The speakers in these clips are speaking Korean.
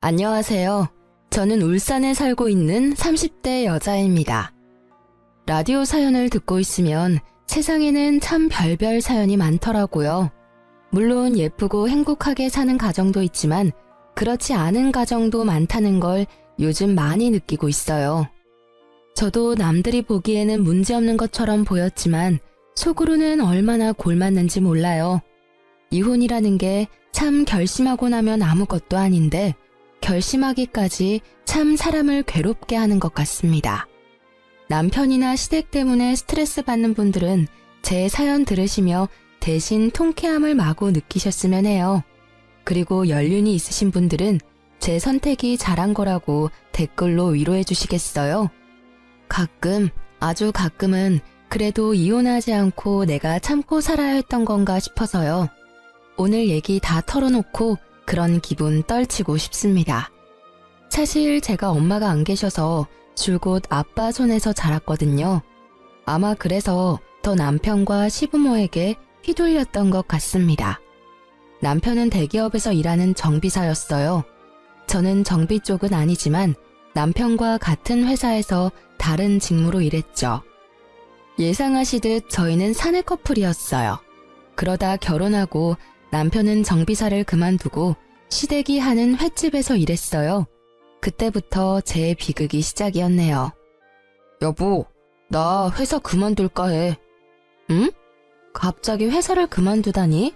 안녕하세요. 저는 울산에 살고 있는 30대 여자입니다. 라디오 사연을 듣고 있으면 세상에는 참 별별 사연이 많더라고요. 물론 예쁘고 행복하게 사는 가정도 있지만 그렇지 않은 가정도 많다는 걸 요즘 많이 느끼고 있어요. 저도 남들이 보기에는 문제없는 것처럼 보였지만 속으로는 얼마나 골맞는지 몰라요. 이혼이라는 게 참 결심하고 나면 아무것도 아닌데 결심하기까지 참 사람을 괴롭게 하는 것 같습니다. 남편이나 시댁 때문에 스트레스 받는 분들은 제 사연 들으시며 대신 통쾌함을 마구 느끼셨으면 해요. 그리고 연륜이 있으신 분들은 제 선택이 잘한 거라고 댓글로 위로해 주시겠어요? 가끔, 아주 가끔은 그래도 이혼하지 않고 내가 참고 살아야 했던 건가 싶어서요. 오늘 얘기 다 털어놓고 그런 기분 떨치고 싶습니다. 사실 제가 엄마가 안 계셔서 줄곧 아빠 손에서 자랐거든요. 아마 그래서 더 남편과 시부모에게 휘둘렸던 것 같습니다. 남편은 대기업에서 일하는 정비사였어요. 저는 정비 쪽은 아니지만 남편과 같은 회사에서 다른 직무로 일했죠. 예상하시듯 저희는 사내 커플이었어요. 그러다 결혼하고 남편은 정비사를 그만두고 시댁이 하는 횟집에서 일했어요. 그때부터 제 비극이 시작이었네요. 여보, 나 회사 그만둘까 해. 응? 갑자기 회사를 그만두다니?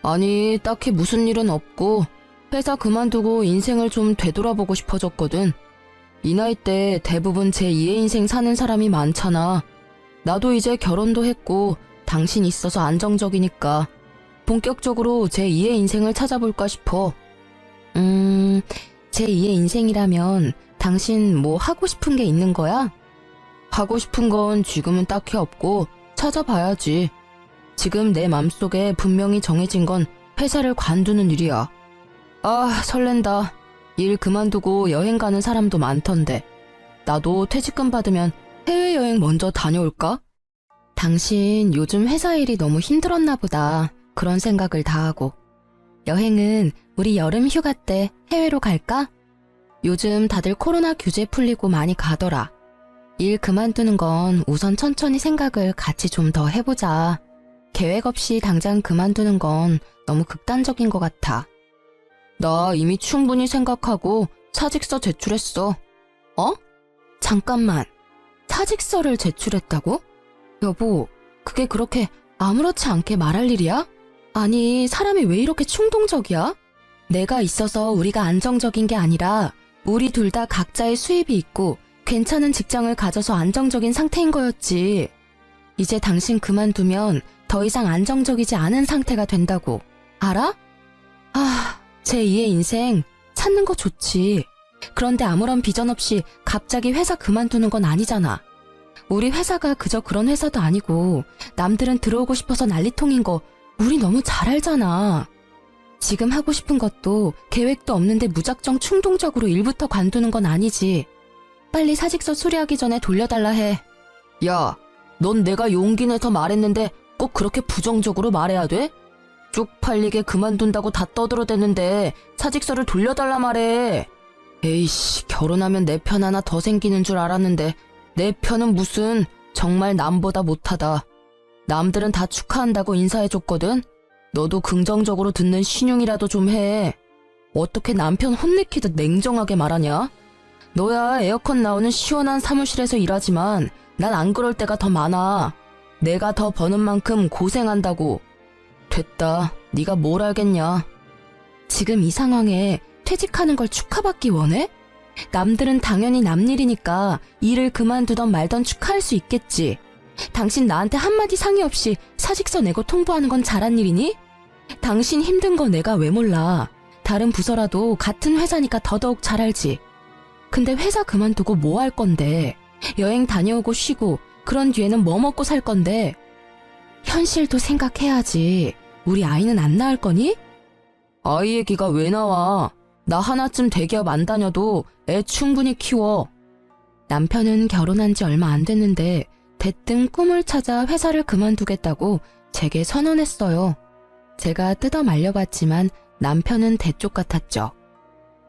아니, 딱히 무슨 일은 없고 회사 그만두고 인생을 좀 되돌아보고 싶어졌거든. 이 나이 때 대부분 제2의 인생 사는 사람이 많잖아. 나도 이제 결혼도 했고 당신 있어서 안정적이니까 본격적으로 제2의 인생을 찾아볼까 싶어. 제2의 인생이라면 당신 뭐 하고 싶은 게 있는 거야? 하고 싶은 건 지금은 딱히 없고 찾아봐야지. 지금 내 맘속에 분명히 정해진 건 회사를 관두는 일이야. 아, 설렌다. 일 그만두고 여행 가는 사람도 많던데. 나도 퇴직금 받으면 해외여행 먼저 다녀올까? 당신 요즘 회사 일이 너무 힘들었나 보다. 그런 생각을 다 하고. 여행은 우리 여름 휴가 때 해외로 갈까? 요즘 다들 코로나 규제 풀리고 많이 가더라. 일 그만두는 건 우선 천천히 생각을 같이 좀 더 해보자. 계획 없이 당장 그만두는 건 너무 극단적인 것 같아. 나 이미 충분히 생각하고 사직서 제출했어. 어? 잠깐만. 사직서를 제출했다고? 여보, 그게 그렇게 아무렇지 않게 말할 일이야? 아니, 사람이 왜 이렇게 충동적이야? 내가 있어서 우리가 안정적인 게 아니라 우리 둘 다 각자의 수입이 있고 괜찮은 직장을 가져서 안정적인 상태인 거였지. 이제 당신 그만두면 더 이상 안정적이지 않은 상태가 된다고. 알아? 아, 제2의 인생 찾는 거 좋지. 그런데 아무런 비전 없이 갑자기 회사 그만두는 건 아니잖아. 우리 회사가 그저 그런 회사도 아니고 남들은 들어오고 싶어서 난리통인 거 우리 너무 잘 알잖아. 지금 하고 싶은 것도 계획도 없는데 무작정 충동적으로 일부터 관두는 건 아니지. 빨리 사직서 수리하기 전에 돌려달라 해. 야, 넌 내가 용기 내서 말했는데 꼭 그렇게 부정적으로 말해야 돼? 쪽팔리게 그만둔다고 다 떠들어대는데 사직서를 돌려달라 말해. 에이씨, 결혼하면 내 편 하나 더 생기는 줄 알았는데 내 편은 무슨, 정말 남보다 못하다. 남들은 다 축하한다고 인사해줬거든? 너도 긍정적으로 듣는 신용이라도 좀 해. 어떻게 남편 혼내키듯 냉정하게 말하냐? 너야 에어컨 나오는 시원한 사무실에서 일하지만 난 안 그럴 때가 더 많아. 내가 더 버는 만큼 고생한다고. 됐다. 네가 뭘 알겠냐. 지금 이 상황에 퇴직하는 걸 축하받기 원해? 남들은 당연히 남 일이니까 일을 그만두던 말던 축하할 수 있겠지. 당신 나한테 한마디 상의 없이 사직서 내고 통보하는 건 잘한 일이니? 당신 힘든 거 내가 왜 몰라. 다른 부서라도 같은 회사니까 더더욱 잘 알지. 근데 회사 그만두고 뭐 할 건데. 여행 다녀오고 쉬고 그런 뒤에는 뭐 먹고 살 건데. 현실도 생각해야지. 우리 아이는 안 낳을 거니? 아이 얘기가 왜 나와. 나 하나쯤 대기업 안 다녀도 애 충분히 키워. 남편은 결혼한 지 얼마 안 됐는데 대뜸 꿈을 찾아 회사를 그만두겠다고 제게 선언했어요. 제가 뜯어 말려봤지만 남편은 대쪽 같았죠.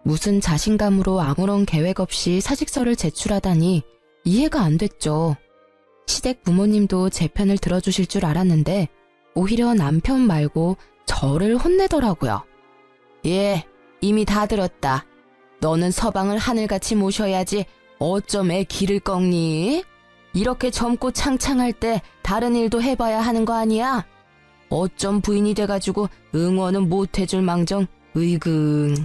무슨 자신감으로 아무런 계획 없이 사직서를 제출하다니 이해가 안 됐죠. 시댁 부모님도 제 편을 들어주실 줄 알았는데 오히려 남편 말고 저를 혼내더라고요. 예, 이미 다 들었다. 너는 서방을 하늘같이 모셔야지 어쩜 애 기를 꺾니? 이렇게 젊고 창창할 때 다른 일도 해봐야 하는 거 아니야? 어쩜 부인이 돼가지고 응원은 못 해줄 망정. 으이그.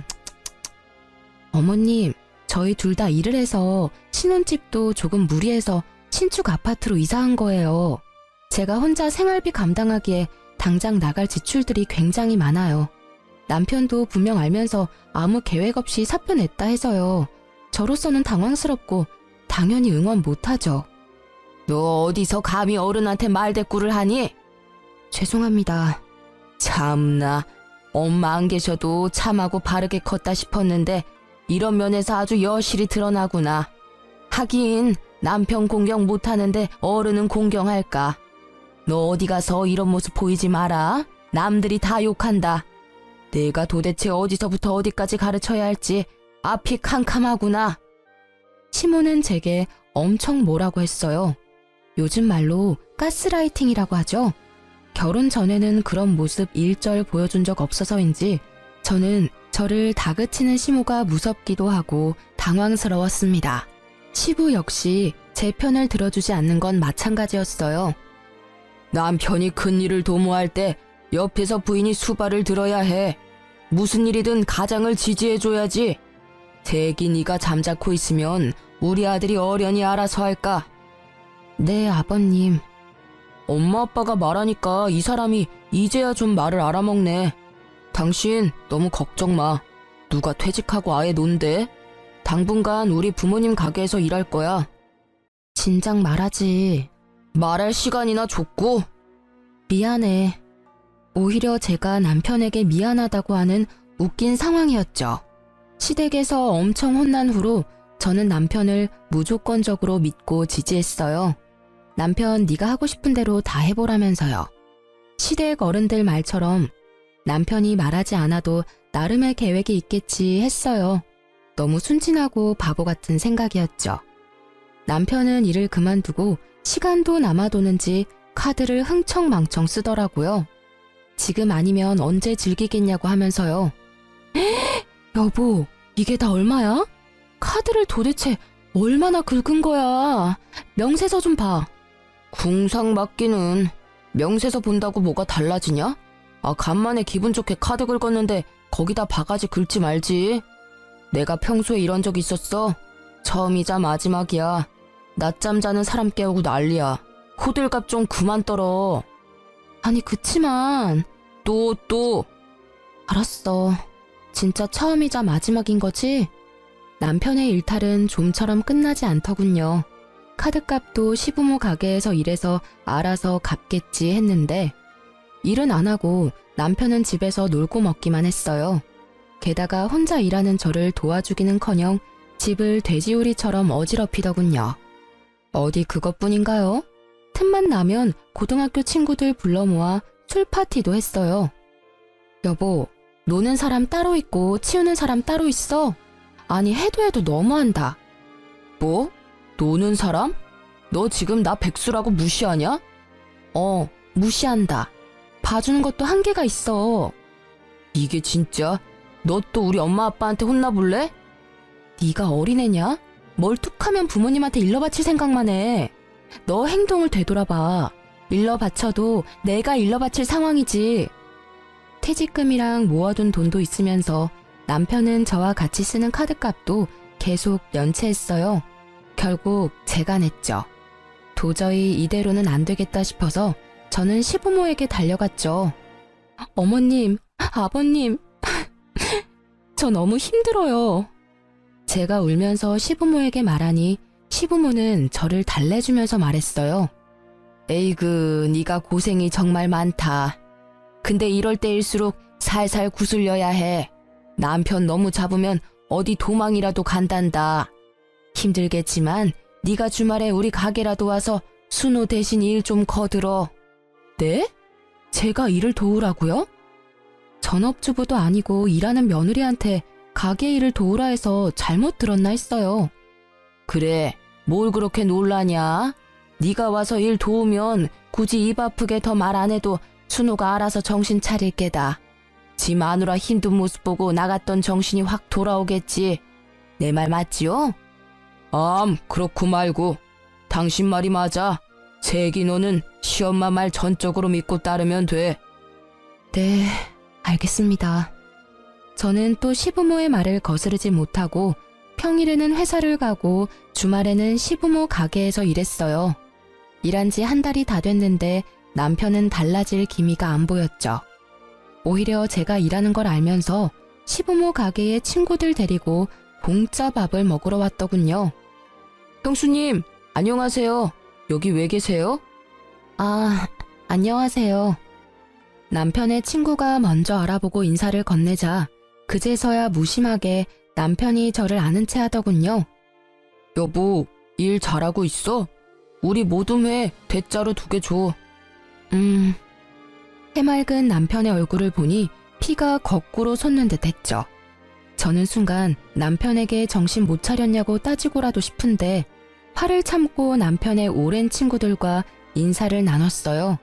어머님, 저희 둘 다 일을 해서 신혼집도 조금 무리해서 신축 아파트로 이사한 거예요. 제가 혼자 생활비 감당하기에 당장 나갈 지출들이 굉장히 많아요. 남편도 분명 알면서 아무 계획 없이 사표 냈다 해서요. 저로서는 당황스럽고 당연히 응원 못하죠. 너 어디서 감히 어른한테 말대꾸를 하니? 죄송합니다. 참나, 엄마 안 계셔도 참하고 바르게 컸다 싶었는데 이런 면에서 아주 여실히 드러나구나. 하긴 남편 공경 못하는데 어른은 공경할까? 너 어디 가서 이런 모습 보이지 마라. 남들이 다 욕한다. 내가 도대체 어디서부터 어디까지 가르쳐야 할지 앞이 캄캄하구나. 시모는 제게 엄청 뭐라고 했어요. 요즘 말로 가스라이팅이라고 하죠. 결혼 전에는 그런 모습 일절 보여준 적 없어서인지 저는 저를 다그치는 시모가 무섭기도 하고 당황스러웠습니다. 시부 역시 제 편을 들어주지 않는 건 마찬가지였어요. 남편이 큰일을 도모할 때 옆에서 부인이 수발을 들어야 해. 무슨 일이든 가장을 지지해줘야지. 대기 네가 잠자코 있으면 우리 아들이 어련히 알아서 할까? 네, 아버님. 엄마 아빠가 말하니까 이 사람이 이제야 좀 말을 알아먹네. 당신 너무 걱정 마. 누가 퇴직하고 아예 논대? 당분간 우리 부모님 가게에서 일할 거야. 진작 말하지. 말할 시간이나 줬고. 미안해. 오히려 제가 남편에게 미안하다고 하는 웃긴 상황이었죠. 시댁에서 엄청 혼난 후로 저는 남편을 무조건적으로 믿고 지지했어요. 남편 네가 하고 싶은 대로 다 해보라면서요. 시댁 어른들 말처럼 남편이 말하지 않아도 나름의 계획이 있겠지 했어요. 너무 순진하고 바보 같은 생각이었죠. 남편은 일을 그만두고 시간도 남아도는지 카드를 흥청망청 쓰더라고요. 지금 아니면 언제 즐기겠냐고 하면서요. 여보, 이게 다 얼마야? 카드를 도대체 얼마나 긁은 거야? 명세서 좀 봐. 궁상 맞기는 명세서 본다고 뭐가 달라지냐? 아, 간만에 기분 좋게 카드 긁었는데 거기다 바가지 긁지 말지. 내가 평소에 이런 적 있었어? 처음이자 마지막이야. 낮잠 자는 사람 깨우고 난리야. 호들갑 좀 그만 떨어. 아니 그치만 또 알았어. 진짜 처음이자 마지막인 거지? 남편의 일탈은 좀처럼 끝나지 않더군요. 카드값도 시부모 가게에서 일해서 알아서 갚겠지 했는데 일은 안 하고 남편은 집에서 놀고 먹기만 했어요. 게다가 혼자 일하는 저를 도와주기는커녕 집을 돼지우리처럼 어지럽히더군요. 어디 그것뿐인가요? 틈만 나면 고등학교 친구들 불러 모아 술 파티도 했어요. 여보, 노는 사람 따로 있고 치우는 사람 따로 있어? 아니 해도 너무한다. 뭐? 노는 사람? 너 지금 나 백수라고 무시하냐? 무시한다. 봐주는 것도 한계가 있어. 이게 진짜? 너 또 우리 엄마 아빠한테 혼나볼래? 네가 어린애냐? 뭘 툭하면 부모님한테 일러 바칠 생각만 해. 너 행동을 되돌아봐. 일러 바쳐도 내가 일러 바칠 상황이지. 퇴직금이랑 모아둔 돈도 있으면서 남편은 저와 같이 쓰는 카드값도 계속 연체했어요. 결국 제가 냈죠. 도저히 이대로는 안 되겠다 싶어서 저는 시부모에게 달려갔죠. 어머님, 아버님, 저 너무 힘들어요. 제가 울면서 시부모에게 말하니 시부모는 저를 달래주면서 말했어요. 에이그, 네가 고생이 정말 많다. 근데 이럴 때일수록 살살 구슬려야 해. 남편 너무 잡으면 어디 도망이라도 간단다. 힘들겠지만 네가 주말에 우리 가게라도 와서 순호 대신 일 좀 거들어. 네? 제가 일을 도우라고요? 전업주부도 아니고 일하는 며느리한테 가게 일을 도우라 해서 잘못 들었나 했어요. 그래, 뭘 그렇게 놀라냐? 네가 와서 일 도우면 굳이 입 아프게 더 말 안 해도 순호가 알아서 정신 차릴 게다. 지 마누라 힘든 모습 보고 나갔던 정신이 확 돌아오겠지. 내 말 맞지요? 그렇고 말고. 당신 말이 맞아. 세기 너는 시엄마 말 전적으로 믿고 따르면 돼. 네, 알겠습니다. 저는 또 시부모의 말을 거스르지 못하고 평일에는 회사를 가고 주말에는 시부모 가게에서 일했어요. 일한 지 한 달이 다 됐는데 남편은 달라질 기미가 안 보였죠. 오히려 제가 일하는 걸 알면서 시부모 가게에 친구들 데리고 공짜 밥을 먹으러 왔더군요. 형수님, 안녕하세요. 여기 왜 계세요? 안녕하세요. 남편의 친구가 먼저 알아보고 인사를 건네자 그제서야 무심하게 남편이 저를 아는 체 하더군요. 여보, 일 잘하고 있어? 우리 모둠회 대짜로 2개 줘. 해맑은 남편의 얼굴을 보니 피가 거꾸로 솟는 듯 했죠. 저는 순간 남편에게 정신 못 차렸냐고 따지고라도 싶은데 화를 참고 남편의 오랜 친구들과 인사를 나눴어요.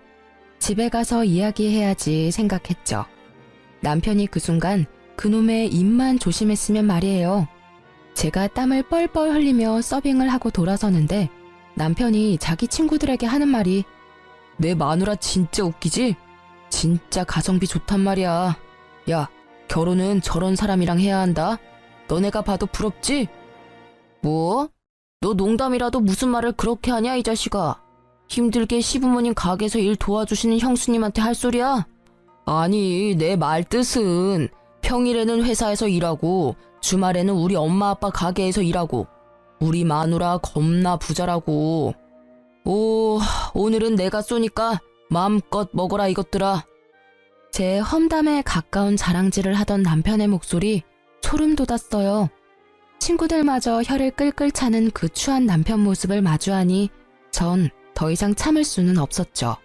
집에 가서 이야기해야지 생각했죠. 남편이 그 순간 그놈의 입만 조심했으면 말이에요. 제가 땀을 뻘뻘 흘리며 서빙을 하고 돌아서는데 남편이 자기 친구들에게 하는 말이 내 마누라 진짜 웃기지? 진짜 가성비 좋단 말이야. 야, 결혼은 저런 사람이랑 해야 한다. 너네가 봐도 부럽지? 뭐? 너 농담이라도 무슨 말을 그렇게 하냐 이 자식아. 힘들게 시부모님 가게에서 일 도와주시는 형수님한테 할 소리야? 아니, 내 말 뜻은 평일에는 회사에서 일하고 주말에는 우리 엄마 아빠 가게에서 일하고 우리 마누라 겁나 부자라고. 오, 오늘은 내가 쏘니까 마음껏 먹어라 이것들아. 제 험담에 가까운 자랑질을 하던 남편의 목소리 소름 돋았어요. 친구들마저 혀를 끌끌 차는 그 추한 남편 모습을 마주하니 전 더 이상 참을 수는 없었죠.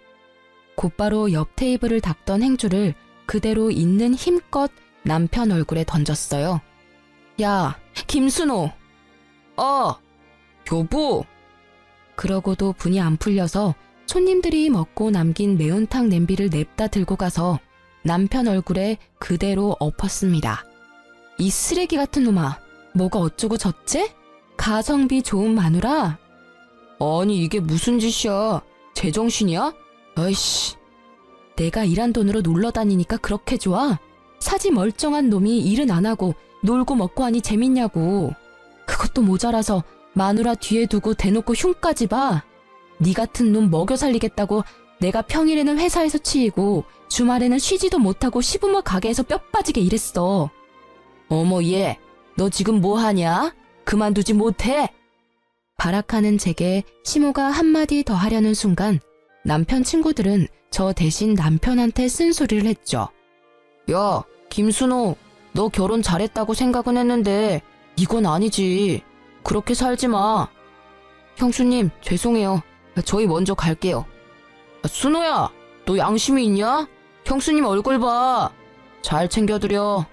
곧바로 옆 테이블을 닦던 행주를 그대로 있는 힘껏 남편 얼굴에 던졌어요. 야, 김순호! 여보! 그러고도 분이 안 풀려서 손님들이 먹고 남긴 매운탕 냄비를 냅다 들고 가서 남편 얼굴에 그대로 엎었습니다. 이 쓰레기 같은 놈아, 뭐가 어쩌고 저째? 가성비 좋은 마누라? 아니 이게 무슨 짓이야? 제정신이야? 아이씨. 내가 일한 돈으로 놀러 다니니까 그렇게 좋아? 사지 멀쩡한 놈이 일은 안 하고 놀고 먹고 하니 재밌냐고. 그것도 모자라서 마누라 뒤에 두고 대놓고 흉까지 봐. 네 같은 놈 먹여 살리겠다고 내가 평일에는 회사에서 치이고 주말에는 쉬지도 못하고 시부모 가게에서 뼈 빠지게 일했어. 어머 얘, 너 지금 뭐 하냐? 그만두지 못해? 발악하는 제게 시모가 한마디 더 하려는 순간 남편 친구들은 저 대신 남편한테 쓴소리를 했죠. 야, 김순호, 너 결혼 잘했다고 생각은 했는데 이건 아니지. 그렇게 살지 마. 형수님, 죄송해요. 저희 먼저 갈게요. 순호야, 너 양심이 있냐? 형수님 얼굴 봐. 잘 챙겨드려.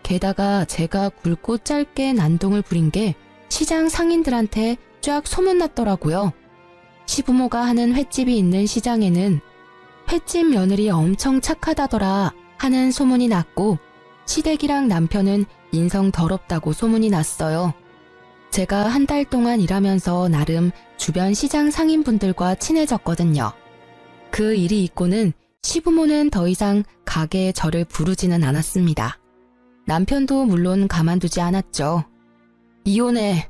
게다가 제가 굵고 짧게 난동을 부린 게 시장 상인들한테 쫙 소문났더라고요. 시부모가 하는 횟집이 있는 시장에는 횟집 며느리 엄청 착하다더라 하는 소문이 났고 시댁이랑 남편은 인성 더럽다고 소문이 났어요. 제가 한 달 동안 일하면서 나름 주변 시장 상인분들과 친해졌거든요. 그 일이 있고는 시부모는 더 이상 가게에 저를 부르지는 않았습니다. 남편도 물론 가만두지 않았죠. 이혼해.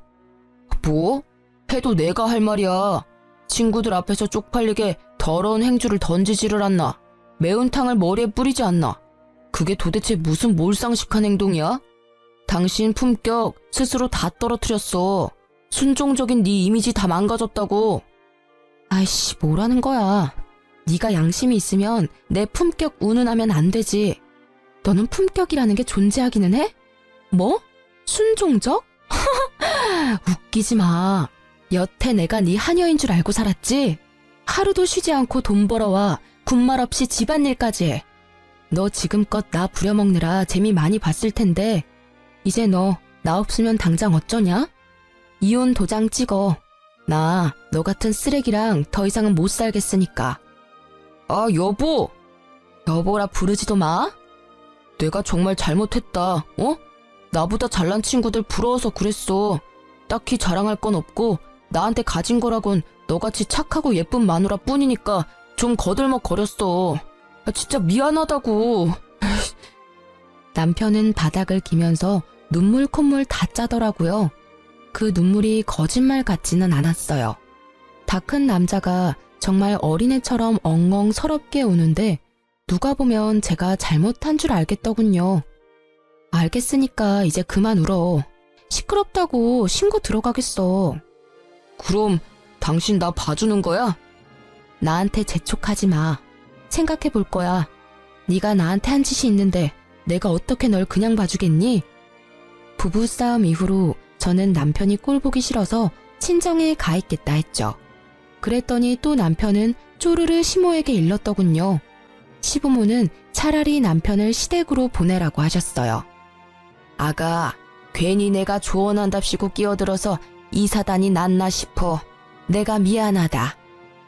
뭐? 해도 내가 할 말이야. 친구들 앞에서 쪽팔리게 더러운 행주를 던지지를 않나. 매운탕을 머리에 뿌리지 않나. 그게 도대체 무슨 몰상식한 행동이야? 당신 품격 스스로 다 떨어뜨렸어. 순종적인 네 이미지 다 망가졌다고. 아이씨, 뭐라는 거야. 네가 양심이 있으면 내 품격 운운하면 안 되지. 너는 품격이라는 게 존재하기는 해? 뭐? 순종적? 웃기지 마. 여태 내가 네 하녀인 줄 알고 살았지? 하루도 쉬지 않고 돈 벌어와 군말 없이 집안일까지 해. 너 지금껏 나 부려먹느라 재미 많이 봤을 텐데 이제 너 나 없으면 당장 어쩌냐? 이혼 도장 찍어. 나 너 같은 쓰레기랑 더 이상은 못 살겠으니까. 아, 여보! 여보라 부르지도 마? 내가 정말 잘못했다, 어? 나보다 잘난 친구들 부러워서 그랬어. 딱히 자랑할 건 없고 나한테 가진 거라곤 너같이 착하고 예쁜 마누라 뿐이니까 좀 거들먹거렸어. 진짜 미안하다고. 남편은 바닥을 기면서 눈물 콧물 다 짜더라고요. 그 눈물이 거짓말 같지는 않았어요. 다 큰 남자가 정말 어린애처럼 엉엉 서럽게 우는데 누가 보면 제가 잘못한 줄 알겠더군요. 알겠으니까 이제 그만 울어. 시끄럽다고 신고 들어가겠어. 그럼 당신 나 봐주는 거야? 나한테 재촉하지 마. 생각해 볼 거야. 네가 나한테 한 짓이 있는데 내가 어떻게 널 그냥 봐주겠니? 부부싸움 이후로 저는 남편이 꼴보기 싫어서 친정에 가 있겠다 했죠. 그랬더니 또 남편은 쪼르르 시모에게 일렀더군요. 시부모는 차라리 남편을 시댁으로 보내라고 하셨어요. 아가, 괜히 내가 조언한답시고 끼어들어서 이 사단이 났나 싶어. 내가 미안하다.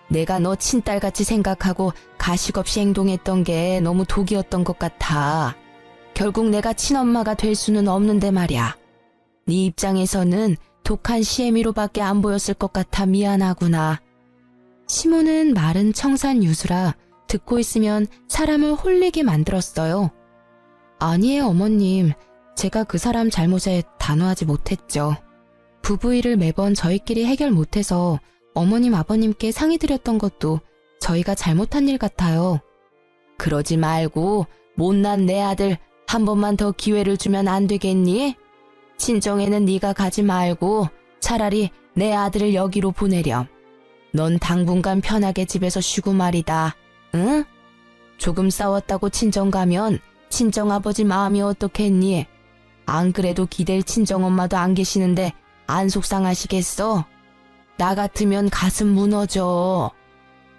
내가 너 친딸같이 생각하고 가식 없이 행동했던 게 너무 독이었던 것 같아. 결국 내가 친엄마가 될 수는 없는데 말야. 네 입장에서는 독한 시애미로밖에 안 보였을 것 같아 미안하구나. 시모는 말은 청산유수라 듣고 있으면 사람을 홀리게 만들었어요. 아니에요, 어머님. 제가 그 사람 잘못에 단호하지 못했죠. 부부 일을 매번 저희끼리 해결 못해서 어머님 아버님께 상의드렸던 것도 저희가 잘못한 일 같아요. 그러지 말고 못난 내 아들 한 번만 더 기회를 주면 안 되겠니? 친정에는 네가 가지 말고 차라리 내 아들을 여기로 보내렴. 넌 당분간 편하게 집에서 쉬고 말이다. 응? 조금 싸웠다고 친정 가면 친정아버지 마음이 어떻겠니? 안 그래도 기댈 친정엄마도 안 계시는데 안 속상하시겠어? 나 같으면 가슴 무너져.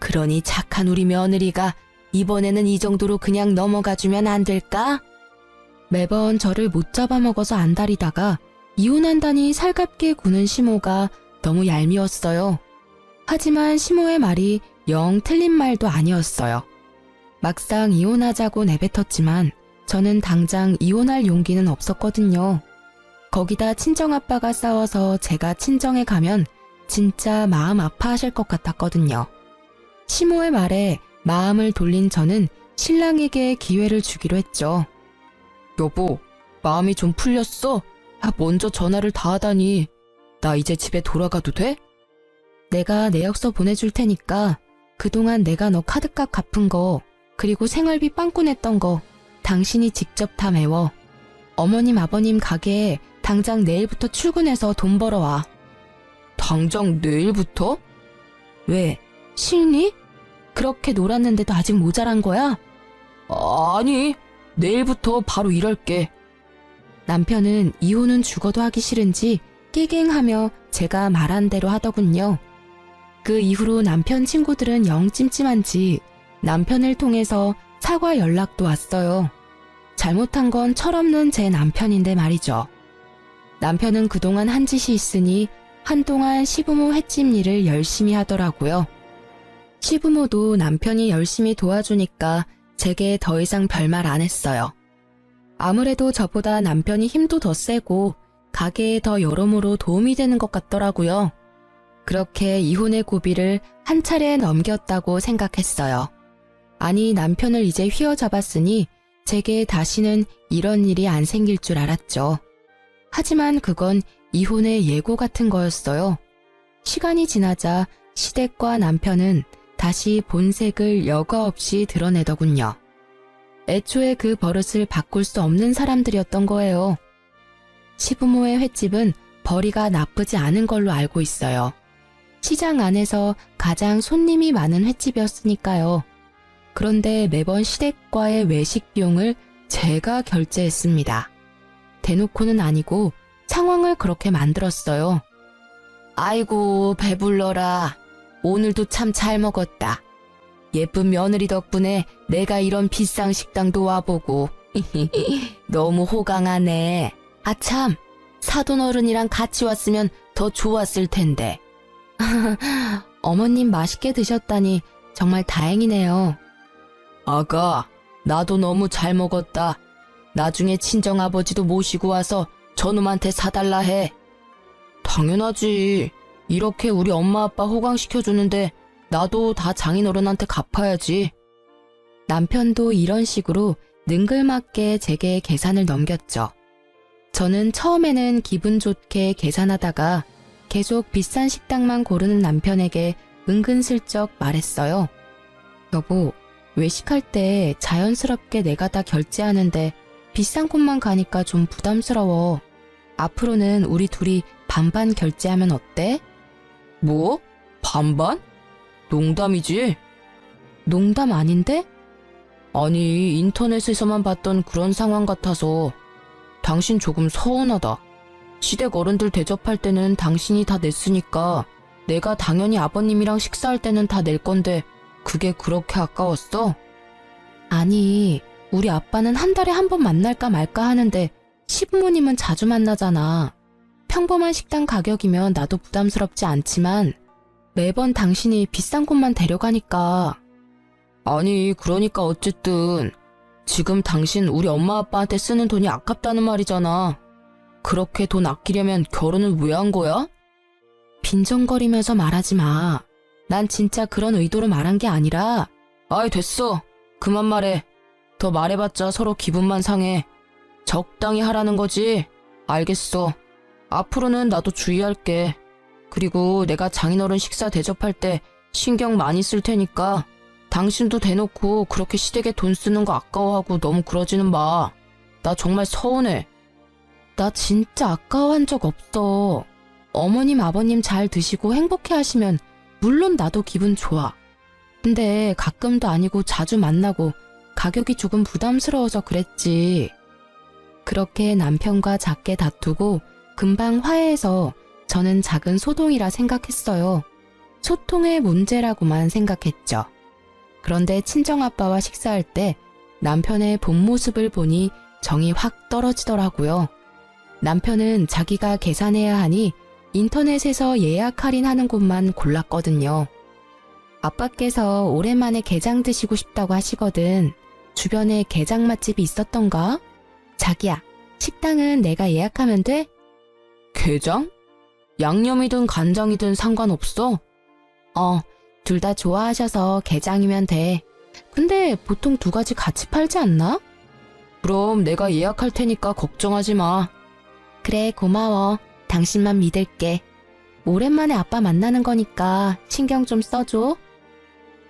그러니 착한 우리 며느리가 이번에는 이 정도로 그냥 넘어가주면 안 될까? 매번 저를 못 잡아먹어서 안달이다가 이혼한다니 살갑게 구는 시모가 너무 얄미웠어요. 하지만 시모의 말이 영 틀린 말도 아니었어요. 막상 이혼하자고 내뱉었지만 저는 당장 이혼할 용기는 없었거든요. 거기다 친정아빠가 싸워서 제가 친정에 가면 진짜 마음 아파하실 것 같았거든요. 시모의 말에 마음을 돌린 저는 신랑에게 기회를 주기로 했죠. 여보, 마음이 좀 풀렸어? 먼저 전화를 다 하다니. 나 이제 집에 돌아가도 돼? 내가 내역서 보내줄 테니까 그동안 내가 너 카드값 갚은 거 그리고 생활비 빵꾸 냈던 거 당신이 직접 다 메워. 어머님 아버님 가게에 당장 내일부터 출근해서 돈 벌어와. 당장 내일부터? 왜? 싫니? 그렇게 놀았는데도 아직 모자란 거야? 아니, 내일부터 바로 일할게. 남편은 이혼은 죽어도 하기 싫은지 끼갱하며 제가 말한 대로 하더군요. 그 이후로 남편 친구들은 영 찜찜한지 남편을 통해서 사과 연락도 왔어요. 잘못한 건 철없는 제 남편인데 말이죠. 남편은 그동안 한 짓이 있으니 한동안 시부모 횟집 일을 열심히 하더라고요. 시부모도 남편이 열심히 도와주니까 제게 더 이상 별말 안 했어요. 아무래도 저보다 남편이 힘도 더 세고 가게에 더 여러모로 도움이 되는 것 같더라고요. 그렇게 이혼의 고비를 한 차례 넘겼다고 생각했어요. 아니, 남편을 이제 휘어잡았으니 제게 다시는 이런 일이 안 생길 줄 알았죠. 하지만 그건 이혼의 예고 같은 거였어요. 시간이 지나자 시댁과 남편은 다시 본색을 여과 없이 드러내더군요. 애초에 그 버릇을 바꿀 수 없는 사람들이었던 거예요. 시부모의 횟집은 벌이가 나쁘지 않은 걸로 알고 있어요. 시장 안에서 가장 손님이 많은 횟집이었으니까요. 그런데 매번 시댁과의 외식 비용을 제가 결제했습니다. 대놓고는 아니고 상황을 그렇게 만들었어요. 아이고, 배불러라. 오늘도 참 잘 먹었다. 예쁜 며느리 덕분에 내가 이런 비싼 식당도 와보고. 너무 호강하네. 아참, 사돈어른이랑 같이 왔으면 더 좋았을 텐데. 어머님 맛있게 드셨다니 정말 다행이네요. 아가, 나도 너무 잘 먹었다. 나중에 친정아버지도 모시고 와서 저놈한테 사달라 해. 당연하지. 이렇게 우리 엄마 아빠 호강시켜주는데 나도 다 장인어른한테 갚아야지. 남편도 이런 식으로 능글맞게 제게 계산을 넘겼죠. 저는 처음에는 기분 좋게 계산하다가 계속 비싼 식당만 고르는 남편에게 은근슬쩍 말했어요. 여보, 외식할 때 자연스럽게 내가 다 결제하는데 비싼 곳만 가니까 좀 부담스러워. 앞으로는 우리 둘이 반반 결제하면 어때? 뭐? 반반? 농담이지? 농담 아닌데? 아니, 인터넷에서만 봤던 그런 상황 같아서 당신 조금 서운하다. 시댁 어른들 대접할 때는 당신이 다 냈으니까 내가 당연히 아버님이랑 식사할 때는 다 낼 건데 그게 그렇게 아까웠어? 아니, 우리 아빠는 한 달에 한 번 만날까 말까 하는데 시부모님은 자주 만나잖아. 평범한 식당 가격이면 나도 부담스럽지 않지만 매번 당신이 비싼 곳만 데려가니까. 아니, 그러니까 어쨌든 지금 당신 우리 엄마 아빠한테 쓰는 돈이 아깝다는 말이잖아. 그렇게 돈 아끼려면 결혼을 왜 한 거야? 빈정거리면서 말하지 마. 난 진짜 그런 의도로 말한 게 아니라. 아이, 됐어. 그만 말해. 더 말해봤자 서로 기분만 상해. 적당히 하라는 거지. 알겠어. 앞으로는 나도 주의할게. 그리고 내가 장인어른 식사 대접할 때 신경 많이 쓸 테니까 당신도 대놓고 그렇게 시댁에 돈 쓰는 거 아까워하고 너무 그러지는 마. 나 정말 서운해. 나 진짜 아까워한 적 없어. 어머님, 아버님 잘 드시고 행복해 하시면 물론 나도 기분 좋아. 근데 가끔도 아니고 자주 만나고 가격이 조금 부담스러워서 그랬지. 그렇게 남편과 작게 다투고 금방 화해해서 저는 작은 소동이라 생각했어요. 소통의 문제라고만 생각했죠. 그런데 친정아빠와 식사할 때 남편의 본 모습을 보니 정이 확 떨어지더라고요. 남편은 자기가 계산해야 하니 인터넷에서 예약 할인하는 곳만 골랐거든요. 아빠께서 오랜만에 게장 드시고 싶다고 하시거든. 주변에 게장 맛집이 있었던가? 자기야, 식당은 내가 예약하면 돼? 게장? 양념이든 간장이든 상관없어? 둘 다 좋아하셔서 게장이면 돼. 근데 보통 두 가지 같이 팔지 않나? 그럼 내가 예약할 테니까 걱정하지 마. 그래, 고마워. 당신만 믿을게. 오랜만에 아빠 만나는 거니까 신경 좀 써줘.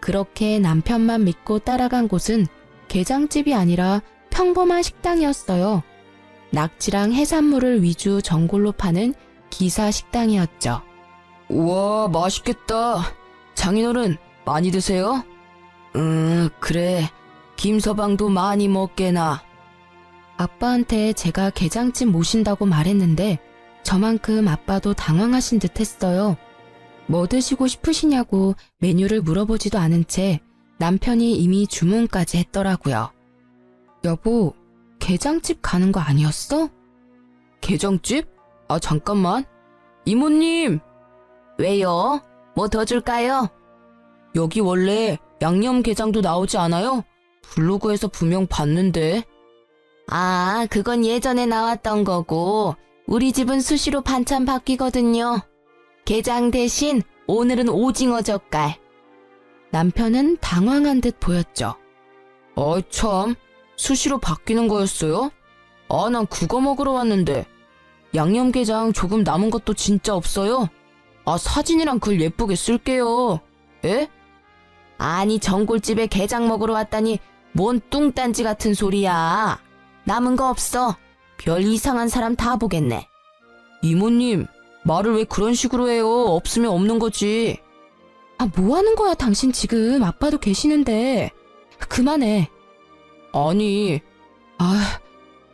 그렇게 남편만 믿고 따라간 곳은 게장집이 아니라 평범한 식당이었어요. 낙지랑 해산물을 위주 전골로 파는 기사 식당이었죠. 우와, 맛있겠다. 장인어른, 많이 드세요? 그래. 김서방도 많이 먹게나. 아빠한테 제가 게장집 모신다고 말했는데 저만큼 아빠도 당황하신 듯 했어요. 뭐 드시고 싶으시냐고 메뉴를 물어보지도 않은 채 남편이 이미 주문까지 했더라고요. 여보, 게장집 가는 거 아니었어? 게장집? 아, 잠깐만. 이모님! 왜요? 뭐 더 줄까요? 여기 원래 양념게장도 나오지 않아요? 블로그에서 분명 봤는데. 아, 그건 예전에 나왔던 거고 우리 집은 수시로 반찬 바뀌거든요. 게장 대신 오늘은 오징어 젓갈. 남편은 당황한 듯 보였죠. 아이 참, 수시로 바뀌는 거였어요? 아, 난 그거 먹으러 왔는데. 양념게장 조금 남은 것도 진짜 없어요? 아, 사진이랑 글 예쁘게 쓸게요. 에? 아니, 전골집에 게장 먹으러 왔다니 뭔 뚱딴지 같은 소리야. 남은 거 없어. 별 이상한 사람 다 보겠네. 이모님, 말을 왜 그런 식으로 해요? 없으면 없는 거지. 아, 뭐 하는 거야, 당신 지금. 아빠도 계시는데. 그만해. 아니,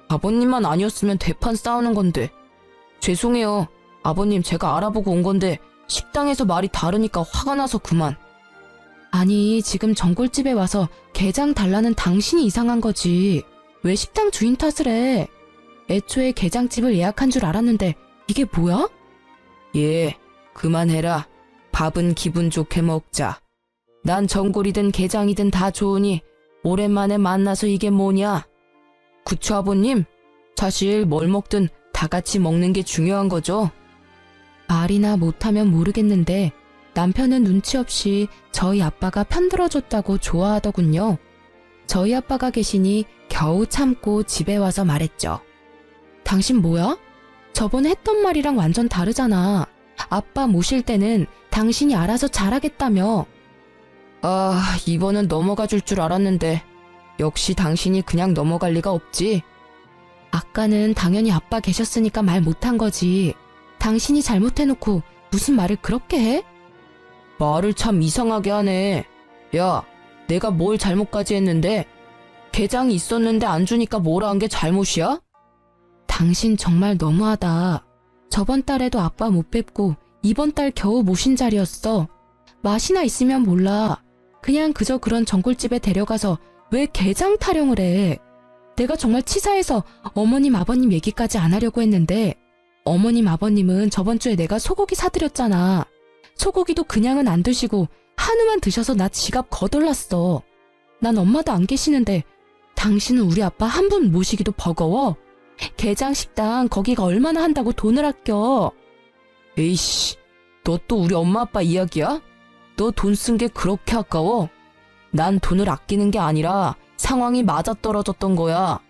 아버님만 아니었으면 대판 싸우는 건데. 죄송해요. 아버님, 제가 알아보고 온 건데 식당에서 말이 다르니까 화가 나서 그만. 아니, 지금 전골집에 와서 게장 달라는 당신이 이상한 거지. 왜 식당 주인 탓을 해? 애초에 게장집을 예약한 줄 알았는데 이게 뭐야? 예, 그만해라. 밥은 기분 좋게 먹자. 난 전골이든 게장이든 다 좋으니 오랜만에 만나서 이게 뭐냐? 그쵸, 아버님? 사실 뭘 먹든 다 같이 먹는 게 중요한 거죠. 말이나 못하면 모르겠는데 남편은 눈치 없이 저희 아빠가 편들어줬다고 좋아하더군요. 저희 아빠가 계시니 겨우 참고 집에 와서 말했죠. 당신 뭐야? 저번에 했던 말이랑 완전 다르잖아. 아빠 모실 때는 당신이 알아서 잘하겠다며. 아, 이번은 넘어가 줄 줄 알았는데 역시 당신이 그냥 넘어갈 리가 없지. 아까는 당연히 아빠 계셨으니까 말 못한 거지. 당신이 잘못해놓고 무슨 말을 그렇게 해? 말을 참 이상하게 하네. 야, 내가 뭘 잘못까지 했는데? 게장이 있었는데 안 주니까 뭐라 한 게 잘못이야? 당신 정말 너무하다. 저번 달에도 아빠 못 뵙고 이번 달 겨우 모신 자리였어. 맛이나 있으면 몰라. 그냥 그저 그런 전골집에 데려가서 왜 게장 타령을 해? 내가 정말 치사해서 어머님 아버님 얘기까지 안 하려고 했는데 어머님 아버님은 저번 주에 내가 소고기 사드렸잖아. 소고기도 그냥은 안 드시고 한우만 드셔서 나 지갑 거덜났어. 난 엄마도 안 계시는데 당신은 우리 아빠 한 분 모시기도 버거워? 게장 식당 거기가 얼마나 한다고 돈을 아껴? 에이씨, 너 또 우리 엄마 아빠 이야기야? 너 돈 쓴 게 그렇게 아까워? 난 돈을 아끼는 게 아니라 상황이 맞아떨어졌던 거야.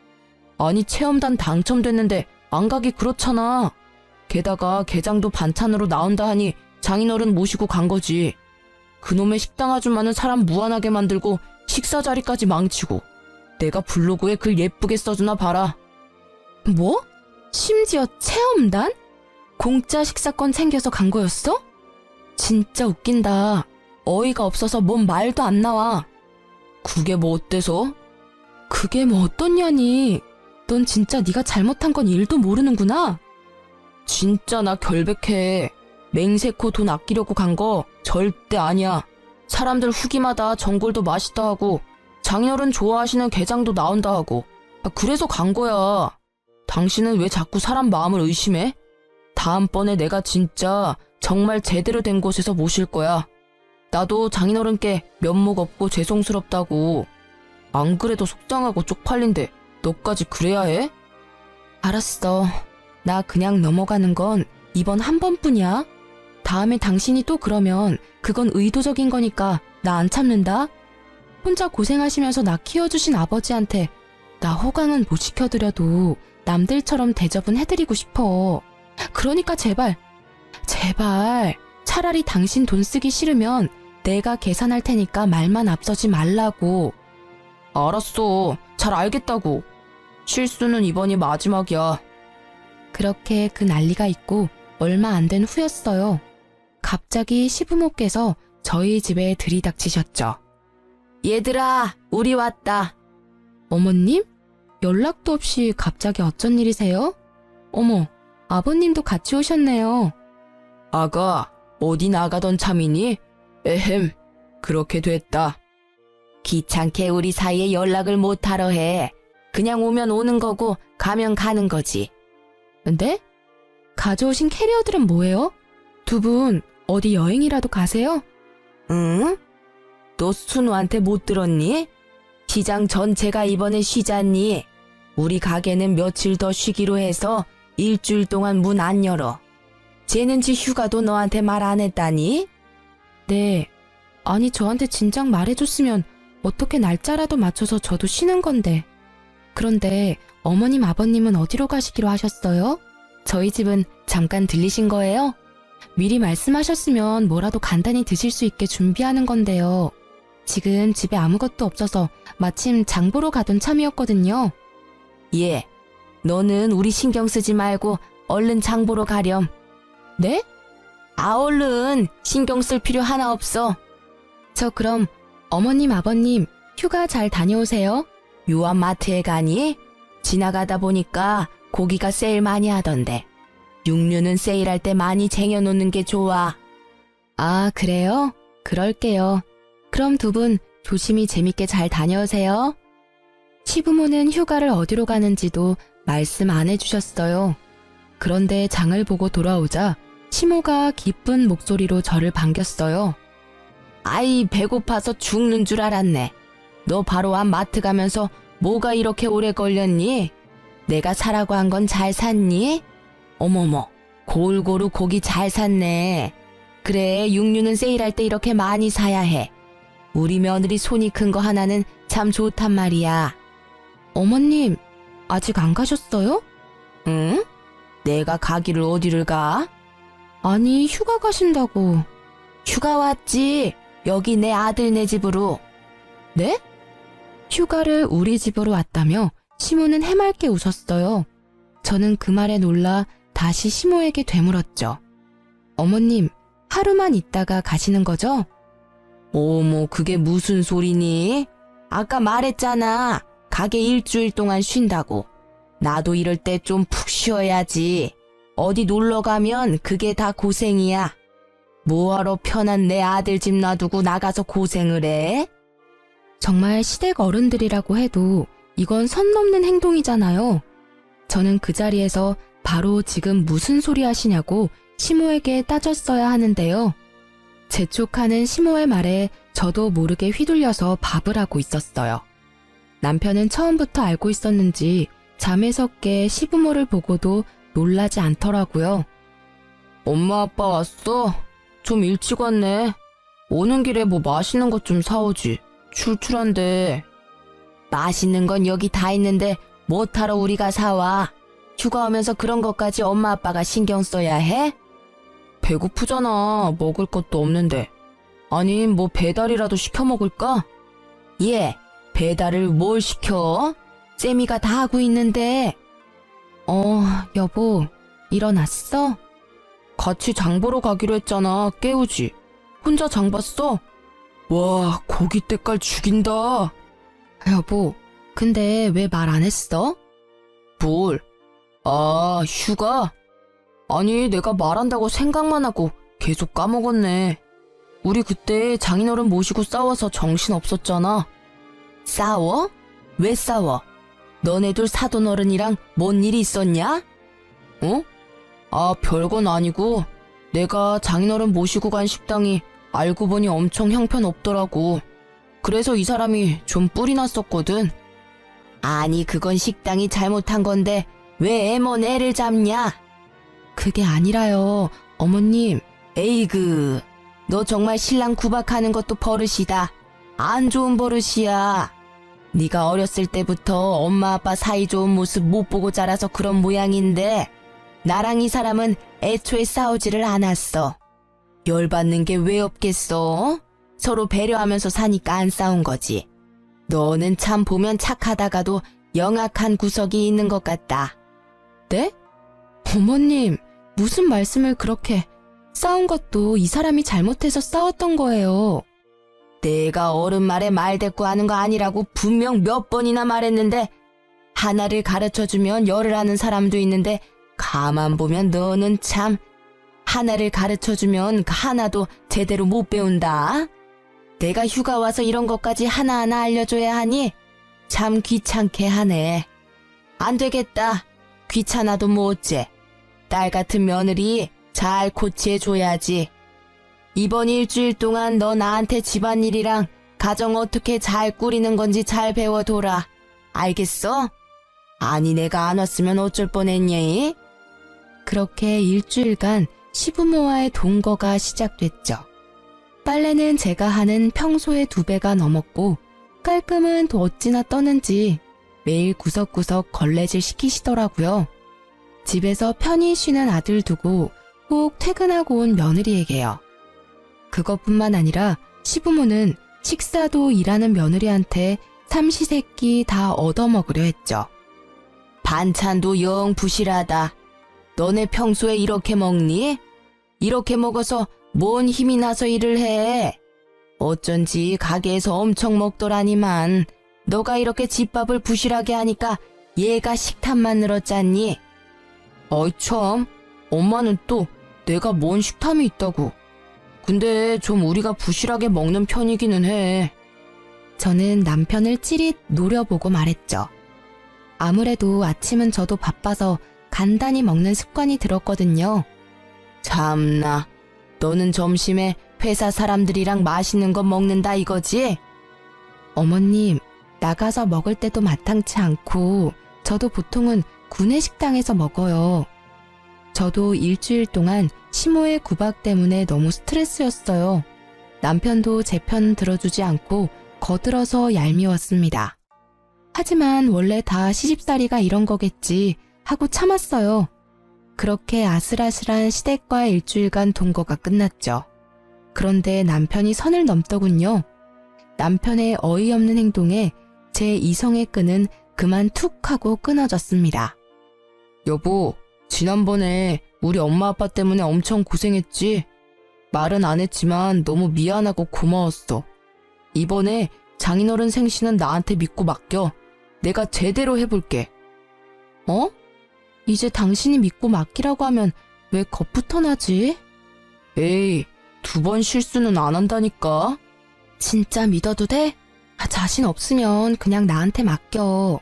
아니, 체험단 당첨됐는데 안 가기 그렇잖아. 게다가 게장도 반찬으로 나온다 하니 장인어른 모시고 간 거지. 그놈의 식당 아줌마는 사람 무안하게 만들고 식사 자리까지 망치고. 내가 블로그에 글 예쁘게 써주나 봐라. 뭐? 심지어 체험단? 공짜 식사권 챙겨서 간 거였어? 진짜 웃긴다. 어이가 없어서 뭔 말도 안 나와. 그게 뭐 어때서? 그게 뭐 어떻냐니. 넌 진짜 네가 잘못한 건 일도 모르는구나. 진짜 나 결백해. 맹세코 돈 아끼려고 간 거 절대 아니야. 사람들 후기마다 전골도 맛있다 하고 장인어른 좋아하시는 게장도 나온다 하고. 그래서 간 거야. 당신은 왜 자꾸 사람 마음을 의심해? 다음번에 내가 진짜 정말 제대로 된 곳에서 모실 거야. 나도 장인어른께 면목 없고 죄송스럽다고. 안 그래도 속상하고 쪽팔린데 너까지 그래야 해? 알았어. 나 그냥 넘어가는 건 이번 한 번뿐이야. 다음에 당신이 또 그러면 그건 의도적인 거니까 나 안 참는다. 혼자 고생하시면서 나 키워주신 아버지한테 나 호강은 못 시켜드려도 남들처럼 대접은 해드리고 싶어. 그러니까 제발 차라리 당신 돈 쓰기 싫으면 내가 계산할 테니까 말만 앞서지 말라고. 알았어. 잘 알겠다고. 실수는 이번이 마지막이야. 그렇게 그 난리가 있고 얼마 안 된 후였어요. 갑자기 시부모께서 저희 집에 들이닥치셨죠. 얘들아, 우리 왔다. 어머님? 연락도 없이 갑자기 어쩐 일이세요? 어머, 아버님도 같이 오셨네요. 아가, 어디 나가던 참이니? 에헴, 그렇게 됐다. 귀찮게 우리 사이에 연락을 못하러 해. 그냥 오면 오는 거고 가면 가는 거지. 근데? 가져오신 캐리어들은 뭐예요? 두 분 어디 여행이라도 가세요? 응? 너 순우한테 못 들었니? 시장 전체가 이번에 쉬잖니? 우리 가게는 며칠 더 쉬기로 해서 일주일 동안 문 안 열어. 쟤는 지 휴가도 너한테 말 안 했다니? 네. 아니, 저한테 진작 말해줬으면 어떻게 날짜라도 맞춰서 저도 쉬는 건데. 그런데 어머님 아버님은 어디로 가시기로 하셨어요? 저희 집은 잠깐 들리신 거예요? 미리 말씀하셨으면 뭐라도 간단히 드실 수 있게 준비하는 건데요. 지금 집에 아무것도 없어서 마침 장 보러 가던 참이었거든요. 예, 너는 우리 신경 쓰지 말고 얼른 장 보러 가렴. 네? 얼른 신경 쓸 필요 하나 없어. 저 그럼 어머님 아버님 휴가 잘 다녀오세요. 유한마트에 가니? 지나가다 보니까 고기가 세일 많이 하던데. 육류는 세일할 때 많이 쟁여놓는 게 좋아. 아, 그래요? 그럴게요. 그럼 두 분 조심히 재밌게 잘 다녀오세요. 시부모는 휴가를 어디로 가는지도 말씀 안 해주셨어요. 그런데 장을 보고 돌아오자 시모가 기쁜 목소리로 저를 반겼어요. 아이, 배고파서 죽는 줄 알았네. 너 바로 앞 마트 가면서 뭐가 이렇게 오래 걸렸니? 내가 사라고 한 건 잘 샀니? 어머머, 골고루 고기 잘 샀네. 그래, 육류는 세일할 때 이렇게 많이 사야 해. 우리 며느리 손이 큰 거 하나는 참 좋단 말이야. 어머님, 아직 안 가셨어요? 응? 내가 가기를 어디를 가? 아니, 휴가 가신다고. 휴가 왔지. 여기 내 아들네 집으로. 네? 휴가를 우리 집으로 왔다며 시모는 해맑게 웃었어요. 저는 그 말에 놀라 다시 시모에게 되물었죠. 어머님, 하루만 있다가 가시는 거죠? 어머, 그게 무슨 소리니? 아까 말했잖아. 가게 일주일 동안 쉰다고. 나도 이럴 때 좀 푹 쉬어야지. 어디 놀러 가면 그게 다 고생이야. 뭐하러 편한 내 아들 집 놔두고 나가서 고생을 해? 정말 시댁 어른들이라고 해도 이건 선 넘는 행동이잖아요. 저는 그 자리에서 바로 지금 무슨 소리 하시냐고 시모에게 따졌어야 하는데요. 재촉하는 시모의 말에 저도 모르게 휘둘려서 밥을 하고 있었어요. 남편은 처음부터 알고 있었는지 잠에서 깨 시부모를 보고도 놀라지 않더라고요. 엄마 아빠 왔어? 좀 일찍 왔네. 오는 길에 뭐 맛있는 것 좀 사오지. 출출한데. 맛있는 건 여기 다 있는데 뭐하러 우리가 사와? 휴가 오면서 그런 것까지 엄마 아빠가 신경 써야 해? 배고프잖아. 먹을 것도 없는데. 아니, 뭐 배달이라도 시켜 먹을까? 예, 배달을 뭘 시켜? 쌤이가 다 하고 있는데. 여보, 일어났어? 같이 장 보러 가기로 했잖아. 깨우지. 혼자 장 봤어? 와, 고기 때깔 죽인다. 여보, 근데 왜 말 안 했어? 뭘? 아, 휴가? 아니, 내가 말한다고 생각만 하고 계속 까먹었네. 우리 그때 장인어른 모시고 싸워서 정신 없었잖아. 싸워? 왜 싸워? 너네들 사돈어른이랑 뭔 일이 있었냐? 어? 아, 별건 아니고 내가 장인어른 모시고 간 식당이 알고 보니 엄청 형편없더라고. 그래서 이 사람이 좀 뿔이 났었거든. 아니, 그건 식당이 잘못한 건데 왜 애먼 애를 잡냐? 그게 아니라요, 어머님. 에이그, 너 정말 신랑 구박하는 것도 버릇이다. 안 좋은 버릇이야. 네가 어렸을 때부터 엄마 아빠 사이 좋은 모습 못 보고 자라서 그런 모양인데 나랑 이 사람은 애초에 싸우지를 않았어. 열받는 게 왜 없겠어? 서로 배려하면서 사니까 안 싸운 거지. 너는 참 보면 착하다가도 영악한 구석이 있는 것 같다. 네? 어머님, 무슨 말씀을 그렇게... 싸운 것도 이 사람이 잘못해서 싸웠던 거예요. 내가 어른 말에 말대꾸 하는 거 아니라고 분명 몇 번이나 말했는데 하나를 가르쳐주면 열을 하는 사람도 있는데 가만 보면 너는 참 하나를 가르쳐주면 하나도 제대로 못 배운다. 내가 휴가 와서 이런 것까지 하나하나 알려줘야 하니 참 귀찮게 하네. 안 되겠다. 귀찮아도 뭐 어째. 딸 같은 며느리 잘 고치해줘야지. 이번 일주일 동안 너 나한테 집안일이랑 가정 어떻게 잘 꾸리는 건지 잘 배워둬라. 알겠어? 아니, 내가 안 왔으면 어쩔 뻔했니? 그렇게 일주일간 시부모와의 동거가 시작됐죠. 빨래는 제가 하는 평소의 2배가 넘었고 깔끔은 또 어찌나 떠는지 매일 구석구석 걸레질 시키시더라고요. 집에서 편히 쉬는 아들 두고 꼭 퇴근하고 온 며느리에게요. 그것뿐만 아니라 시부모는 식사도 일하는 며느리한테 삼시세끼 다 얻어먹으려 했죠. 반찬도 영 부실하다. 너네 평소에 이렇게 먹니? 이렇게 먹어서 뭔 힘이 나서 일을 해? 어쩐지 가게에서 엄청 먹더라니만 너가 이렇게 집밥을 부실하게 하니까 얘가 식탐만 늘었잖니? 어이 참, 엄마는 또 내가 뭔 식탐이 있다고. 근데 좀 우리가 부실하게 먹는 편이기는 해. 저는 남편을 찌릿 노려보고 말했죠. 아무래도 아침은 저도 바빠서 간단히 먹는 습관이 들었거든요. 참나, 너는 점심에 회사 사람들이랑 맛있는 거 먹는다 이거지? 어머님, 나가서 먹을 때도 마땅치 않고 저도 보통은 구내식당에서 먹어요. 저도 일주일 동안 시모의 구박 때문에 너무 스트레스였어요. 남편도 제 편 들어주지 않고 거들어서 얄미웠습니다. 하지만 원래 다 시집살이가 이런 거겠지 하고 참았어요. 그렇게 아슬아슬한 시댁과 일주일간 동거가 끝났죠. 그런데 남편이 선을 넘더군요. 남편의 어이없는 행동에 제 이성의 끈은 그만 툭 하고 끊어졌습니다. 여보, 지난번에 우리 엄마 아빠 때문에 엄청 고생했지? 말은 안 했지만 너무 미안하고 고마웠어. 이번에 장인어른 생신은 나한테 믿고 맡겨. 내가 제대로 해볼게. 어? 이제 당신이 믿고 맡기라고 하면 왜 겁부터 나지? 에이, 2번 실수는 안 한다니까. 진짜 믿어도 돼? 자신 없으면 그냥 나한테 맡겨.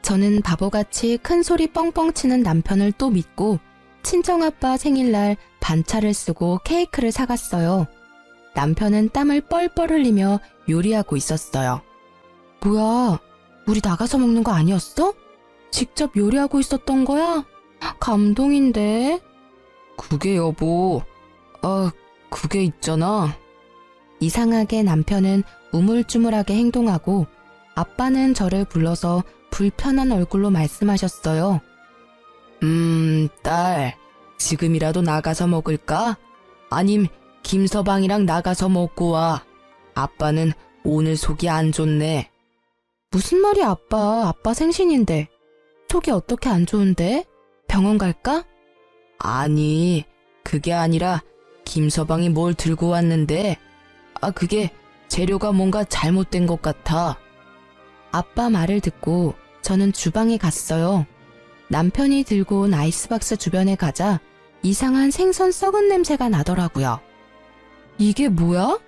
저는 바보같이 큰 소리 뻥뻥 치는 남편을 또 믿고 친정아빠 생일날 반차를 쓰고 케이크를 사갔어요. 남편은 땀을 뻘뻘 흘리며 요리하고 있었어요. 뭐야, 우리 나가서 먹는 거 아니었어? 직접 요리하고 있었던 거야? 감동인데? 그게 여보, 그게 있잖아. 이상하게 남편은 우물쭈물하게 행동하고 아빠는 저를 불러서 불편한 얼굴로 말씀하셨어요. 딸, 지금이라도 나가서 먹을까? 아님 김서방이랑 나가서 먹고 와. 아빠는 오늘 속이 안 좋네. 무슨 말이야, 아빠. 아빠 생신인데. 속이 어떻게 안 좋은데? 병원 갈까? 아니, 그게 아니라 김서방이 뭘 들고 왔는데 그게 재료가 뭔가 잘못된 것 같아. 아빠 말을 듣고 저는 주방에 갔어요. 남편이 들고 온 아이스박스 주변에 가자 이상한 생선 썩은 냄새가 나더라고요. 이게 뭐야?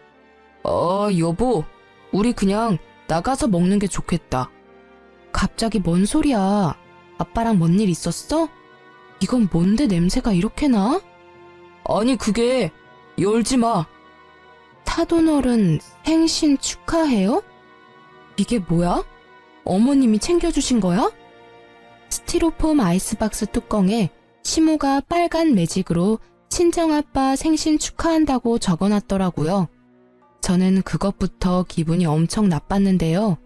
여보, 우리 그냥 나가서 먹는 게 좋겠다. 갑자기 뭔 소리야? 아빠랑 뭔 일 있었어? 이건 뭔데 냄새가 이렇게 나? 아니 그게, 열지 마. 사돈어른 생신 축하해요? 이게 뭐야? 어머님이 챙겨주신 거야? 스티로폼 아이스박스 뚜껑에 시모가 빨간 매직으로 친정아빠 생신 축하한다고 적어놨더라고요. 저는 그것부터 기분이 엄청 나빴는데요.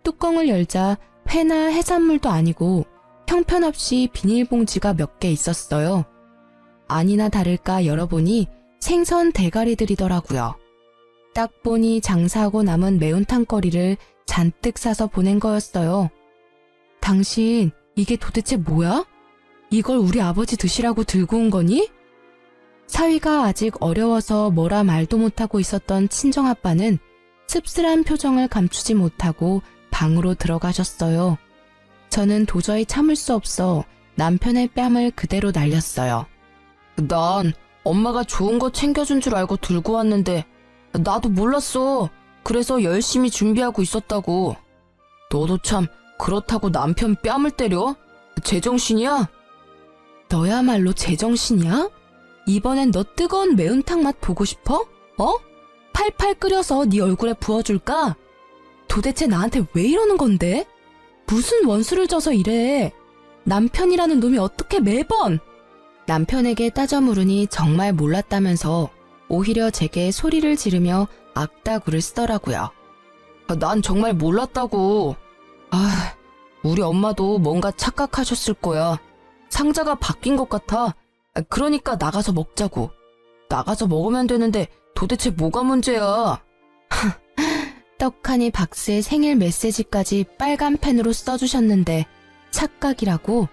뚜껑을 열자 회나 해산물도 아니고 형편없이 비닐봉지가 몇 개 있었어요. 아니나 다를까 열어보니 생선 대가리들이더라고요. 딱 보니 장사하고 남은 매운탕거리를 잔뜩 사서 보낸 거였어요. 당신, 이게 도대체 뭐야? 이걸 우리 아버지 드시라고 들고 온 거니? 사위가 아직 어려워서 뭐라 말도 못하고 있었던 친정아빠는 씁쓸한 표정을 감추지 못하고 방으로 들어가셨어요. 저는 도저히 참을 수 없어 남편의 뺨을 그대로 날렸어요. 난 엄마가 좋은 거 챙겨준 줄 알고 들고 왔는데 나도 몰랐어. 그래서 열심히 준비하고 있었다고. 너도 참 그렇다고 남편 뺨을 때려? 제정신이야? 너야말로 제정신이야? 이번엔 너 뜨거운 매운탕 맛 보고 싶어? 팔팔 끓여서 네 얼굴에 부어줄까? 도대체 나한테 왜 이러는 건데? 무슨 원수를 져서 이래? 남편이라는 놈이 어떻게 매번? 남편에게 따져 물으니 정말 몰랐다면서 오히려 제게 소리를 지르며 악다구를 쓰더라고요. 난 정말 몰랐다고. 우리 엄마도 뭔가 착각하셨을 거야. 상자가 바뀐 것 같아. 그러니까 나가서 먹자고. 나가서 먹으면 되는데 도대체 뭐가 문제야? 떡하니 박스에 생일 메시지까지 빨간 펜으로 써주셨는데 착각이라고?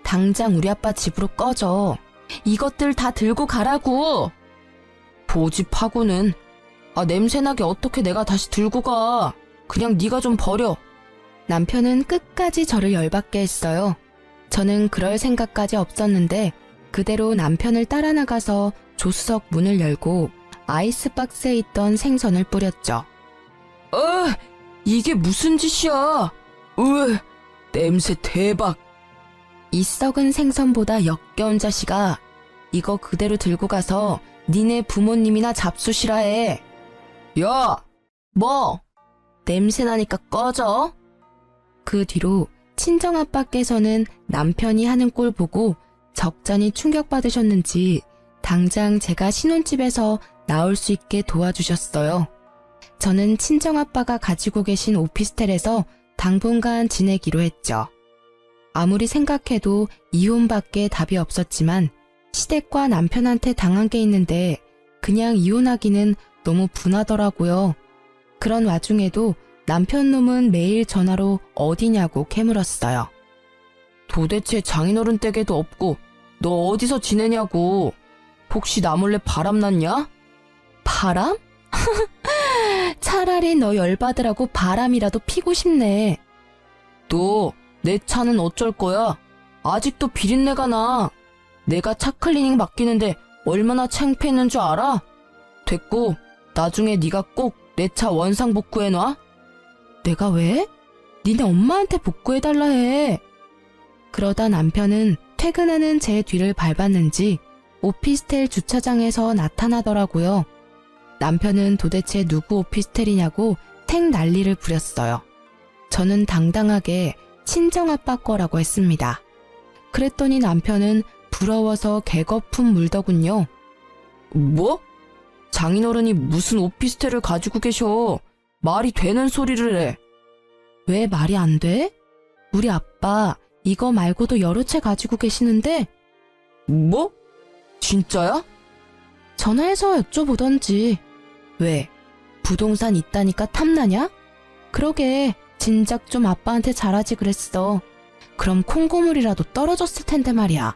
당장 우리 아빠 집으로 꺼져. 이것들 다 들고 가라고. 보집하고는. 냄새나게 어떻게 내가 다시 들고 가. 그냥 네가 좀 버려. 남편은 끝까지 저를 열받게 했어요. 저는 그럴 생각까지 없었는데 그대로 남편을 따라 나가서 조수석 문을 열고 아이스박스에 있던 생선을 뿌렸죠. 이게 무슨 짓이야? 냄새 대박. 이 썩은 생선보다 역겨운 자식아. 이거 그대로 들고 가서 니네 부모님이나 잡수시라 해. 야! 뭐? 냄새 나니까 꺼져. 그 뒤로 친정아빠께서는 남편이 하는 꼴 보고 적잖이 충격받으셨는지 당장 제가 신혼집에서 나올 수 있게 도와주셨어요. 저는 친정아빠가 가지고 계신 오피스텔에서 당분간 지내기로 했죠. 아무리 생각해도 이혼밖에 답이 없었지만 시댁과 남편한테 당한 게 있는데 그냥 이혼하기는 너무 분하더라고요. 그런 와중에도 남편 놈은 매일 전화로 어디냐고 캐물었어요. 도대체 장인어른 댁에도 없고 너 어디서 지내냐고. 혹시 나 몰래 바람 났냐? 바람? 차라리 너 열받으라고 바람이라도 피고 싶네. 너 내 차는 어쩔 거야? 아직도 비린내가 나. 내가 차 클리닝 맡기는데 얼마나 창피했는 줄 알아? 됐고 나중에 네가 꼭 내 차 원상 복구해놔. 내가 왜? 니네 엄마한테 복구해달라 해. 그러다 남편은 퇴근하는 제 뒤를 밟았는지 오피스텔 주차장에서 나타나더라고요. 남편은 도대체 누구 오피스텔이냐고 탱 난리를 부렸어요. 저는 당당하게 친정아빠 거라고 했습니다. 그랬더니 남편은 부러워서 개거품 물더군요. 뭐? 장인어른이 무슨 오피스텔을 가지고 계셔. 말이 되는 소리를 해. 왜 말이 안 돼? 우리 아빠 이거 말고도 여러 채 가지고 계시는데. 뭐? 진짜야? 전화해서 여쭤보던지. 왜? 부동산 있다니까 탐나냐? 그러게 진작 좀 아빠한테 잘하지 그랬어. 그럼 콩고물이라도 떨어졌을 텐데 말이야.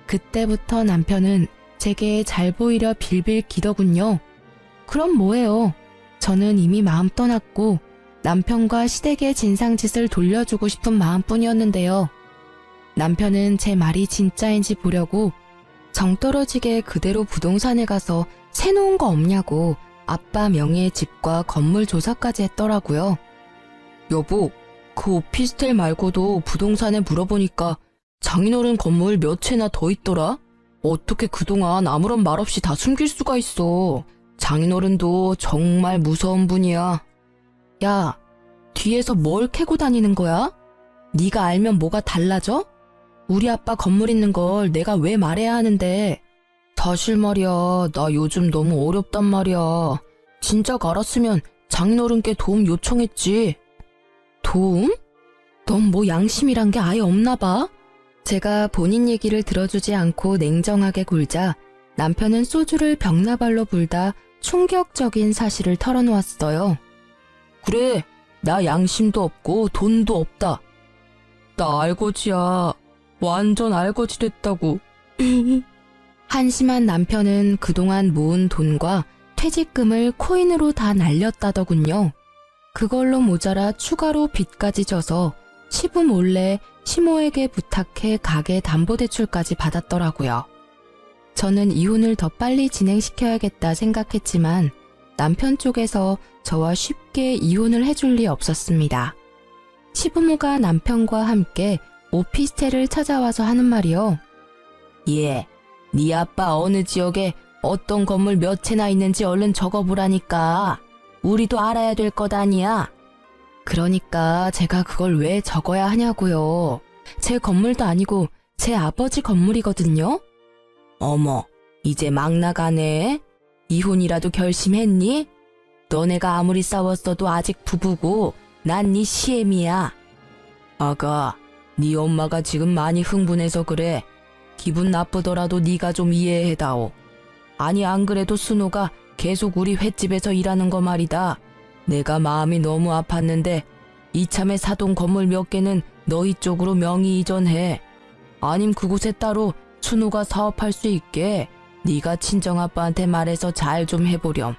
그때부터 남편은 제게 잘 보이려 빌빌 기더군요. 그럼 뭐예요? 저는 이미 마음 떠났고 남편과 시댁의 진상짓을 돌려주고 싶은 마음뿐이었는데요. 남편은 제 말이 진짜인지 보려고 정 떨어지게 그대로 부동산에 가서 새놓은 거 없냐고 아빠 명의의 집과 건물 조사까지 했더라고요. 여보, 그 오피스텔 말고도 부동산에 물어보니까 장인어른 건물 몇 채나 더 있더라? 어떻게 그동안 아무런 말 없이 다 숨길 수가 있어. 장인어른도 정말 무서운 분이야. 야, 뒤에서 뭘 캐고 다니는 거야? 네가 알면 뭐가 달라져? 우리 아빠 건물 있는 걸 내가 왜 말해야 하는데. 사실 말이야, 나 요즘 너무 어렵단 말이야. 진작 알았으면 장인어른께 도움 요청했지. 도움? 넌 뭐 양심이란 게 아예 없나 봐? 제가 본인 얘기를 들어주지 않고 냉정하게 굴자 남편은 소주를 벽나발로 불다 충격적인 사실을 털어놓았어요. 그래, 나 양심도 없고 돈도 없다. 나 알거지야. 완전 알거지 됐다고. 한심한 남편은 그동안 모은 돈과 퇴직금을 코인으로 다 날렸다더군요. 그걸로 모자라 추가로 빚까지 져서 시부 몰래 시모에게 부탁해 가게 담보대출까지 받았더라고요. 저는 이혼을 더 빨리 진행시켜야겠다 생각했지만 남편 쪽에서 저와 쉽게 이혼을 해줄 리 없었습니다. 시부모가 남편과 함께 오피스텔을 찾아와서 하는 말이요. 예, 네 아빠 어느 지역에 어떤 건물 몇 채나 있는지 얼른 적어보라니까. 우리도 알아야 될 것 아니야. 그러니까 제가 그걸 왜 적어야 하냐고요. 제 건물도 아니고 제 아버지 건물이거든요. 어머, 이제 막 나가네. 이혼이라도 결심했니? 너네가 아무리 싸웠어도 아직 부부고 난 네 시애미야. 아가, 네 엄마가 지금 많이 흥분해서 그래. 기분 나쁘더라도 네가 좀 이해해다오. 아니 안 그래도 순호가 계속 우리 횟집에서 일하는 거 말이다. 내가 마음이 너무 아팠는데 이참에 사돈 건물 몇 개는 너희 쪽으로 명의 이전해. 아님 그곳에 따로 순호가 사업할 수 있게 네가 친정아빠한테 말해서 잘 좀 해보렴.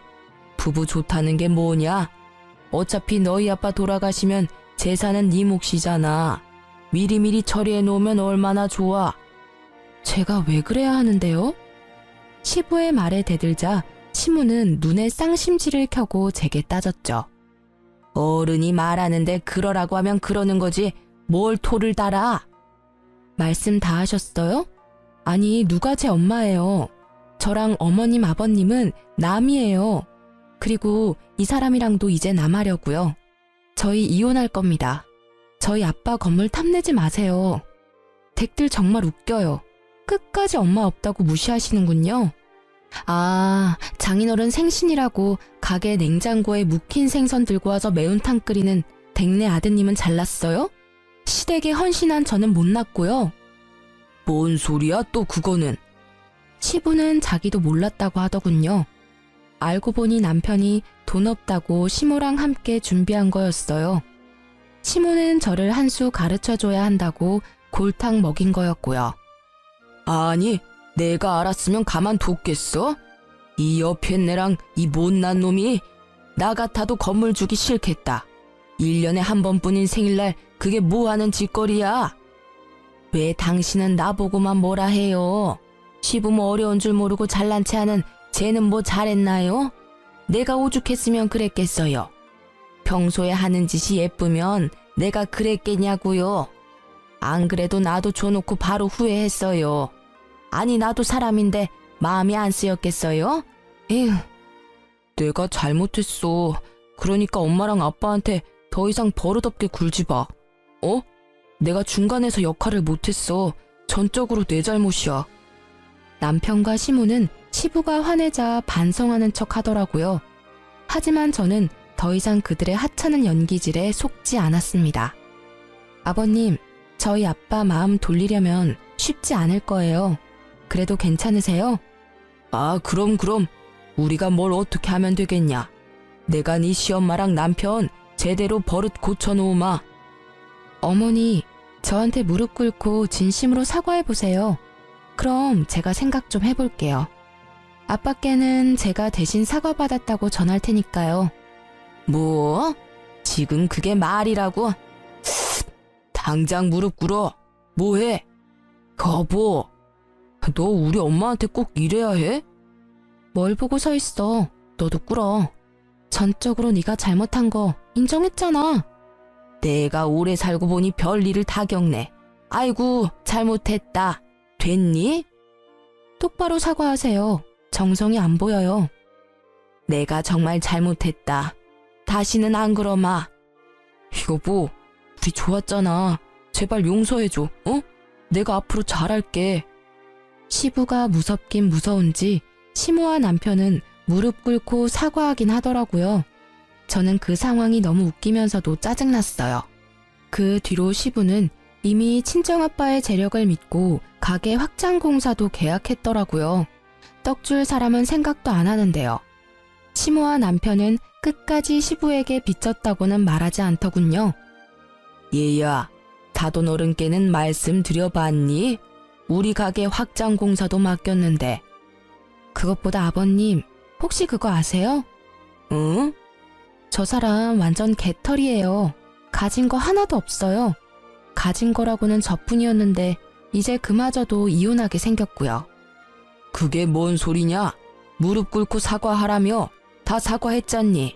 부부 좋다는 게 뭐냐? 어차피 너희 아빠 돌아가시면 재산은 네 몫이잖아. 미리미리 처리해 놓으면 얼마나 좋아. 제가 왜 그래야 하는데요? 시부의 말에 대들자 시무는 눈에 쌍심지를 켜고 제게 따졌죠. 어른이 말하는데 그러라고 하면 그러는 거지 뭘 토를 달아? 말씀 다 하셨어요? 아니, 누가 제 엄마예요? 저랑 어머님, 아버님은 남이에요. 그리고 이 사람이랑도 이제 남하려고요. 저희 이혼할 겁니다. 저희 아빠 건물 탐내지 마세요. 댁들 정말 웃겨요. 끝까지 엄마 없다고 무시하시는군요. 아, 장인어른 생신이라고 가게 냉장고에 묵힌 생선 들고 와서 매운탕 끓이는 댁내 아드님은 잘났어요? 시댁에 헌신한 저는 못났고요. 뭔 소리야 또 그거는. 시부는 자기도 몰랐다고 하더군요. 알고 보니 남편이 돈 없다고 시모랑 함께 준비한 거였어요. 시모는 저를 한 수 가르쳐줘야 한다고 골탕 먹인 거였고요. 아니, 내가 알았으면 가만뒀겠어? 이 여편네랑 이 못난 놈이 나 같아도 건물 주기 싫겠다. 1년에 한 번뿐인 생일날 그게 뭐하는 짓거리야? 왜 당신은 나보고만 뭐라 해요? 시부모 어려운 줄 모르고 잘난 체 하는 쟤는 뭐 잘했나요? 내가 오죽했으면 그랬겠어요. 평소에 하는 짓이 예쁘면 내가 그랬겠냐고요. 안 그래도 나도 줘놓고 바로 후회했어요. 아니 나도 사람인데 마음이 안 쓰였겠어요? 에휴, 내가 잘못했어. 그러니까 엄마랑 아빠한테 더 이상 버릇없게 굴지 마. 어? 내가 중간에서 역할을 못했어. 전적으로 내 잘못이야. 남편과 시모는 시부가 화내자 반성하는 척 하더라고요. 하지만 저는 더 이상 그들의 하찮은 연기질에 속지 않았습니다. 아버님, 저희 아빠 마음 돌리려면 쉽지 않을 거예요. 그래도 괜찮으세요? 아, 그럼. 우리가 뭘 어떻게 하면 되겠냐. 내가 네 시엄마랑 남편 제대로 버릇 고쳐놓으마. 어머니, 저한테 무릎 꿇고 진심으로 사과해보세요. 그럼 제가 생각 좀 해볼게요. 아빠께는 제가 대신 사과받았다고 전할 테니까요. 뭐? 지금 그게 말이라고? 당장 무릎 꿇어. 뭐해? 여보, 너 우리 엄마한테 꼭 이래야 해? 뭘 보고 서 있어. 너도 꿇어. 전적으로 네가 잘못한 거 인정했잖아. 내가 오래 살고 보니 별일을 다 겪네. 아이고, 잘못했다. 됐니? 똑바로 사과하세요. 정성이 안 보여요. 내가 정말 잘못했다. 다시는 안 그러마. 여보, 우리 좋았잖아. 제발 용서해줘, 어? 내가 앞으로 잘할게. 시부가 무섭긴 무서운지 시모와 남편은 무릎 꿇고 사과하긴 하더라고요. 저는 그 상황이 너무 웃기면서도 짜증났어요. 그 뒤로 시부는 이미 친정아빠의 재력을 믿고 가게 확장 공사도 계약했더라고요. 떡줄 사람은 생각도 안 하는데요. 시모와 남편은 끝까지 시부에게 빚졌다고는 말하지 않더군요. 얘야, 다돈 어른께는 말씀드려봤니? 우리 가게 확장 공사도 맡겼는데. 그것보다 아버님, 혹시 그거 아세요? 응? 저 사람 완전 개털이에요. 가진 거 하나도 없어요. 가진 거라고는 저뿐이었는데 이제 그마저도 이혼하게 생겼고요. 그게 뭔 소리냐? 무릎 꿇고 사과하라며. 다 사과했잖니.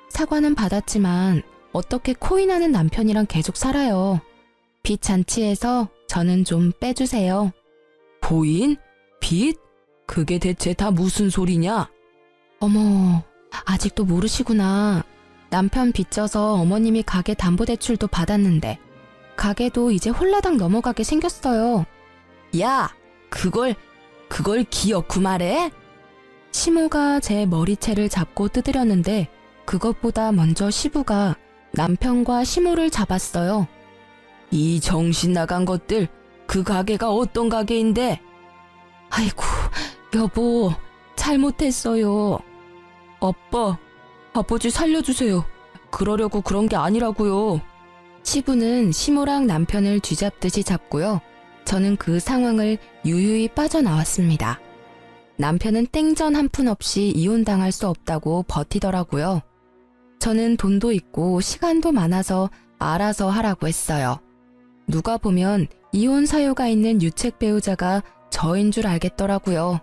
사과는 받았지만 어떻게 코인하는 남편이랑 계속 살아요. 빚 잔치에서 저는 좀 빼주세요. 코인? 빚? 그게 대체 다 무슨 소리냐? 어머, 아직도 모르시구나. 남편 빚져서 어머님이 가게 담보대출도 받았는데 가게도 이제 홀라당 넘어가게 생겼어요. 야, 그걸 기어코 말해? 시모가 제 머리채를 잡고 뜯으려는데 그것보다 먼저 시부가 남편과 시모를 잡았어요. 이 정신 나간 것들, 그 가게가 어떤 가게인데? 아이고, 여보, 잘못했어요. 아빠, 아버지 살려주세요. 그러려고 그런 게 아니라고요. 시부는 시모랑 남편을 쥐잡듯이 잡고요. 저는 그 상황을 유유히 빠져나왔습니다. 남편은 땡전 한 푼 없이 이혼당할 수 없다고 버티더라고요. 저는 돈도 있고 시간도 많아서 알아서 하라고 했어요. 누가 보면 이혼 사유가 있는 유책 배우자가 저인 줄 알겠더라고요.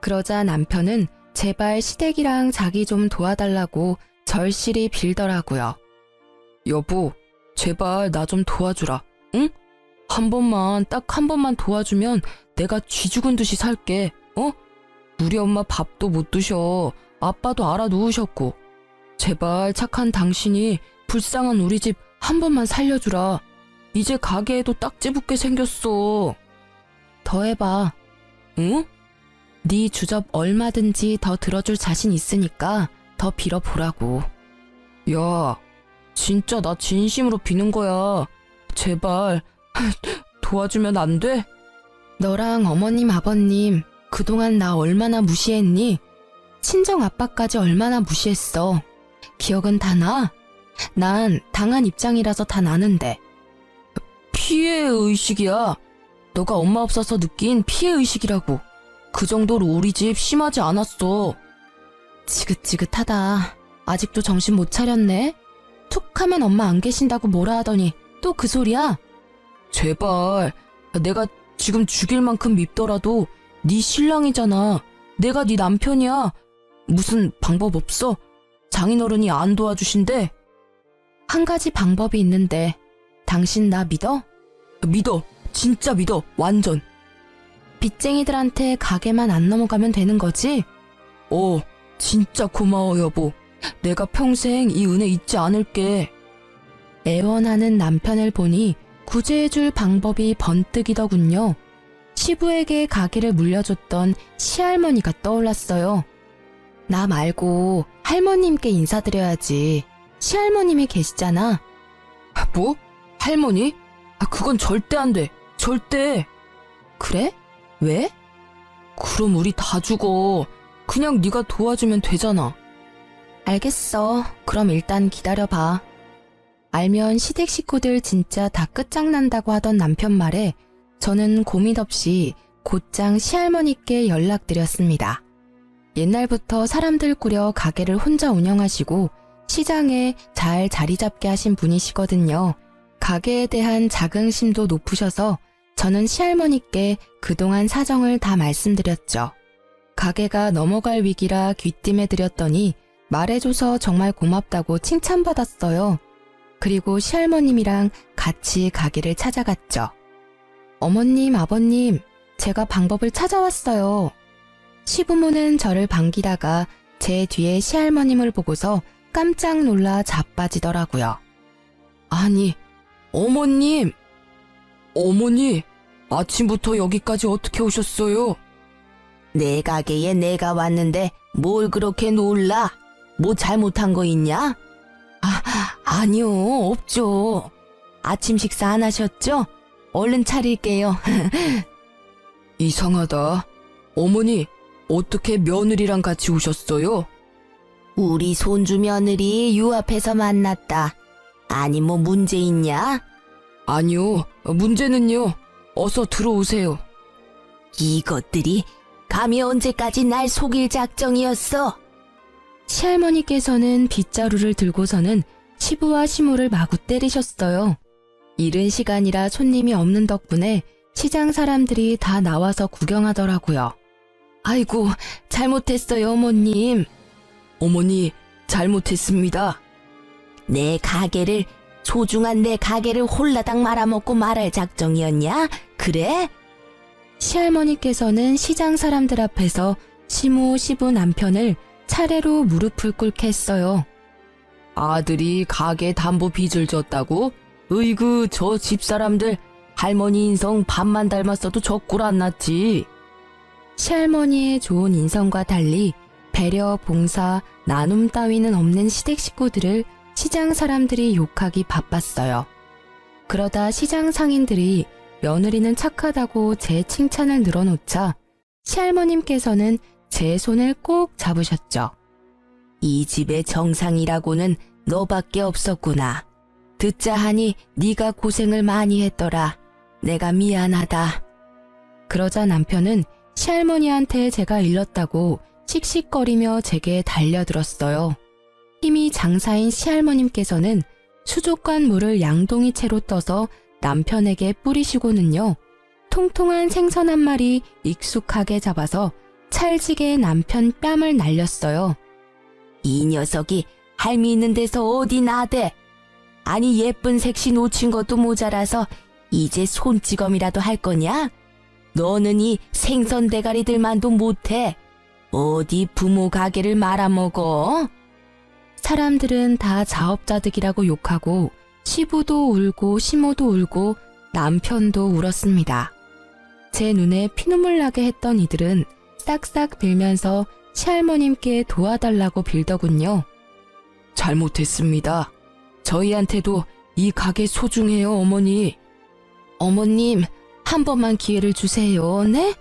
그러자 남편은 제발 시댁이랑 자기 좀 도와달라고 절실히 빌더라고요. 여보, 제발 나 좀 도와주라. 응? 딱 한 번만 도와주면 내가 쥐 죽은 듯이 살게. 어? 우리 엄마 밥도 못 드셔. 아빠도 알아 누우셨고. 제발 착한 당신이 불쌍한 우리 집 한 번만 살려주라. 이제 가게에도 딱지 붙게 생겼어. 더 해봐. 응? 네 주접 얼마든지 더 들어줄 자신 있으니까 더 빌어보라고. 야, 진짜 나 진심으로 비는 거야. 제발 도와주면 안 돼? 너랑 어머님 아버님 그동안 나 얼마나 무시했니? 친정 아빠까지 얼마나 무시했어. 기억은 다 나? 난 당한 입장이라서 다 나는데. 피해의식이야. 너가 엄마 없어서 느낀 피해의식이라고. 그 정도로 우리 집 심하지 않았어. 지긋지긋하다. 아직도 정신 못 차렸네? 툭 하면 엄마 안 계신다고 뭐라 하더니 또 그 소리야? 제발. 내가 지금 죽일 만큼 밉더라도 네 신랑이잖아. 내가 네 남편이야. 무슨 방법 없어? 장인어른이 안 도와주신대? 한 가지 방법이 있는데 당신 나 믿어? 믿어. 진짜 믿어. 완전. 빚쟁이들한테 가게만 안 넘어가면 되는 거지? 진짜 고마워 여보. 내가 평생 이 은혜 잊지 않을게. 애원하는 남편을 보니 구제해줄 방법이 번뜩이더군요. 시부에게 가게를 물려줬던 시할머니가 떠올랐어요. 나 말고 할머님께 인사드려야지. 시할머님이 계시잖아. 뭐? 할머니? 그건 절대 안 돼. 절대. 그래? 왜? 그럼 우리 다 죽어. 그냥 네가 도와주면 되잖아. 알겠어. 그럼 일단 기다려봐. 알면 시댁 식구들 진짜 다 끝장난다고 하던 남편 말에 저는 고민 없이 곧장 시할머니께 연락드렸습니다. 옛날부터 사람들 꾸려 가게를 혼자 운영하시고 시장에 잘 자리 잡게 하신 분이시거든요. 가게에 대한 자긍심도 높으셔서 저는 시할머니께 그동안 사정을 다 말씀드렸죠. 가게가 넘어갈 위기라 귀띔해드렸더니 말해줘서 정말 고맙다고 칭찬받았어요. 그리고 시할머님이랑 같이 가게를 찾아갔죠. 어머님, 아버님, 제가 방법을 찾아왔어요. 시부모는 저를 반기다가 제 뒤에 시할머님을 보고서 깜짝 놀라 자빠지더라고요. 아니, 어머님! 어머니, 아침부터 여기까지 어떻게 오셨어요? 내 가게에 내가 왔는데 뭘 그렇게 놀라? 뭐 잘못한 거 있냐? 아니요, 없죠. 아침 식사 안 하셨죠? 얼른 차릴게요. 이상하다. 어머니, 어떻게 며느리랑 같이 오셨어요? 우리 손주 며느리 유앞에서 만났다. 아니, 뭐 문제 있냐? 아니요, 문제는요. 어서 들어오세요. 이것들이 감히 언제까지 날 속일 작정이었어? 시할머니께서는 빗자루를 들고서는 시부와 시모를 마구 때리셨어요. 이른 시간이라 손님이 없는 덕분에 시장 사람들이 다 나와서 구경하더라고요. 아이고, 잘못했어요, 어머님. 어머니, 잘못했습니다. 소중한 내 가게를 홀라당 말아먹고 말할 작정이었냐? 그래? 시할머니께서는 시장 사람들 앞에서 시모, 시부 남편을 차례로 무릎을 꿇게 했어요. 아들이 가게 담보 빚을 졌다고? 으이구, 저 집사람들 할머니 인성 반만 닮았어도 저 꼴 안 났지. 시할머니의 좋은 인성과 달리 배려, 봉사, 나눔 따위는 없는 시댁 식구들을 시장 사람들이 욕하기 바빴어요. 그러다 시장 상인들이 며느리는 착하다고 제 칭찬을 늘어놓자 시할머님께서는 제 손을 꼭 잡으셨죠. 이 집의 정상이라고는 너밖에 없었구나. 듣자 하니 네가 고생을 많이 했더라. 내가 미안하다. 그러자 남편은 시할머니한테 제가 일렀다고 씩씩거리며 제게 달려들었어요. 힘이 장사인 시할머님께서는 수족관 물을 양동이채로 떠서 남편에게 뿌리시고는요. 통통한 생선 한 마리 익숙하게 잡아서 찰지게 남편 뺨을 날렸어요. 이 녀석이 할미 있는 데서 어디 나대? 아니 예쁜 색시 놓친 것도 모자라서 이제 손찌검이라도 할 거냐? 너는 이 생선 대가리들만도 못해. 어디 부모 가게를 말아먹어? 사람들은 다 자업자득이라고 욕하고 시부도 울고 시모도 울고 남편도 울었습니다. 제 눈에 피눈물 나게 했던 이들은 싹싹 빌면서 시할머님께 도와달라고 빌더군요. 잘못했습니다. 저희한테도 이 가게 소중해요, 어머니. 어머님, 한 번만 기회를 주세요, 네?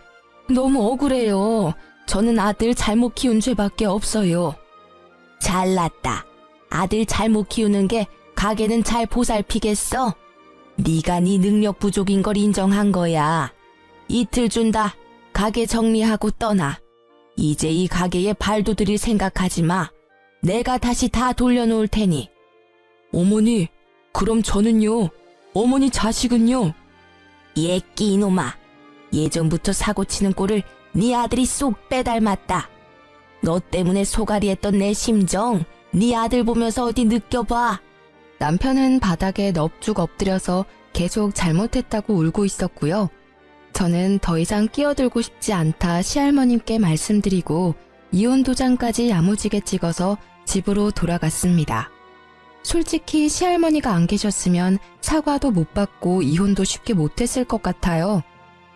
너무 억울해요. 저는 아들 잘못 키운 죄밖에 없어요. 잘났다. 아들 잘못 키우는 게 가게는 잘 보살피겠어? 네가 네 능력 부족인 걸 인정한 거야. 이틀 준다. 가게 정리하고 떠나. 이제 이 가게에 발도 들일 생각하지 마. 내가 다시 다 돌려놓을 테니. 어머니, 그럼 저는요? 어머니 자식은요? 예끼 이놈아. 예전부터 사고치는 꼴을 네 아들이 쏙 빼닮았다. 너 때문에 소갈이했던 내 심정 네 아들 보면서 어디 느껴봐. 남편은 바닥에 넙죽 엎드려서 계속 잘못했다고 울고 있었고요. 저는 더 이상 끼어들고 싶지 않다 시할머님께 말씀드리고 이혼 도장까지 야무지게 찍어서 집으로 돌아갔습니다. 솔직히 시할머니가 안 계셨으면 사과도 못 받고 이혼도 쉽게 못했을 것 같아요.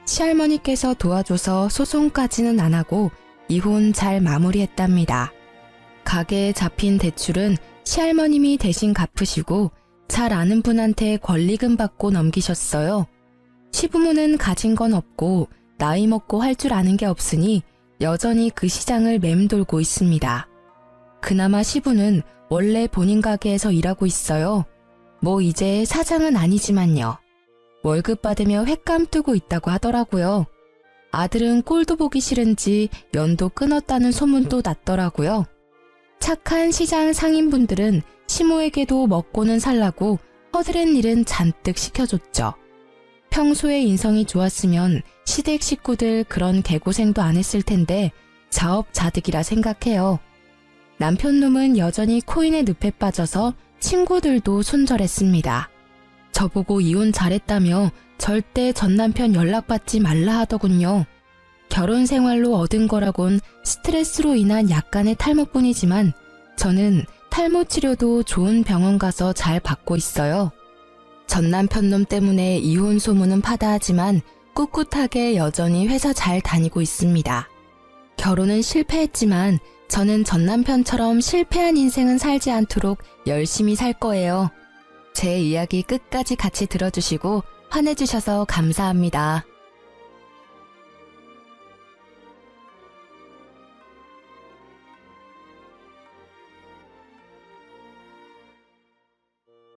시할머니께서 도와줘서 소송까지는 안 하고 이혼 잘 마무리했답니다. 가게에 잡힌 대출은 시할머님이 대신 갚으시고 잘 아는 분한테 권리금 받고 넘기셨어요. 시부모는 가진 건 없고 나이 먹고 할 줄 아는 게 없으니 여전히 그 시장을 맴돌고 있습니다. 그나마 시부는 원래 본인 가게에서 일하고 있어요. 뭐 이제 사장은 아니지만요. 월급 받으며 횟감 뜨고 있다고 하더라고요. 아들은 꼴도 보기 싫은지 연도 끊었다는 소문도 났더라고요. 착한 시장 상인분들은 시모에게도 먹고는 살라고 허드렛 일은 잔뜩 시켜줬죠. 평소에 인성이 좋았으면 시댁 식구들 그런 개고생도 안 했을 텐데 자업자득이라 생각해요. 남편 놈은 여전히 코인의 늪에 빠져서 친구들도 손절했습니다. 저보고 이혼 잘했다며 절대 전남편 연락받지 말라 하더군요. 결혼 생활로 얻은 거라곤 스트레스로 인한 약간의 탈모뿐이지만 저는 탈모 치료도 좋은 병원 가서 잘 받고 있어요. 전남편 놈 때문에 이혼 소문은 파다하지만 꿋꿋하게 여전히 회사 잘 다니고 있습니다. 결혼은 실패했지만 저는 전남편처럼 실패한 인생은 살지 않도록 열심히 살 거예요. 제 이야기 끝까지 같이 들어주시고 화내주셔서 감사합니다.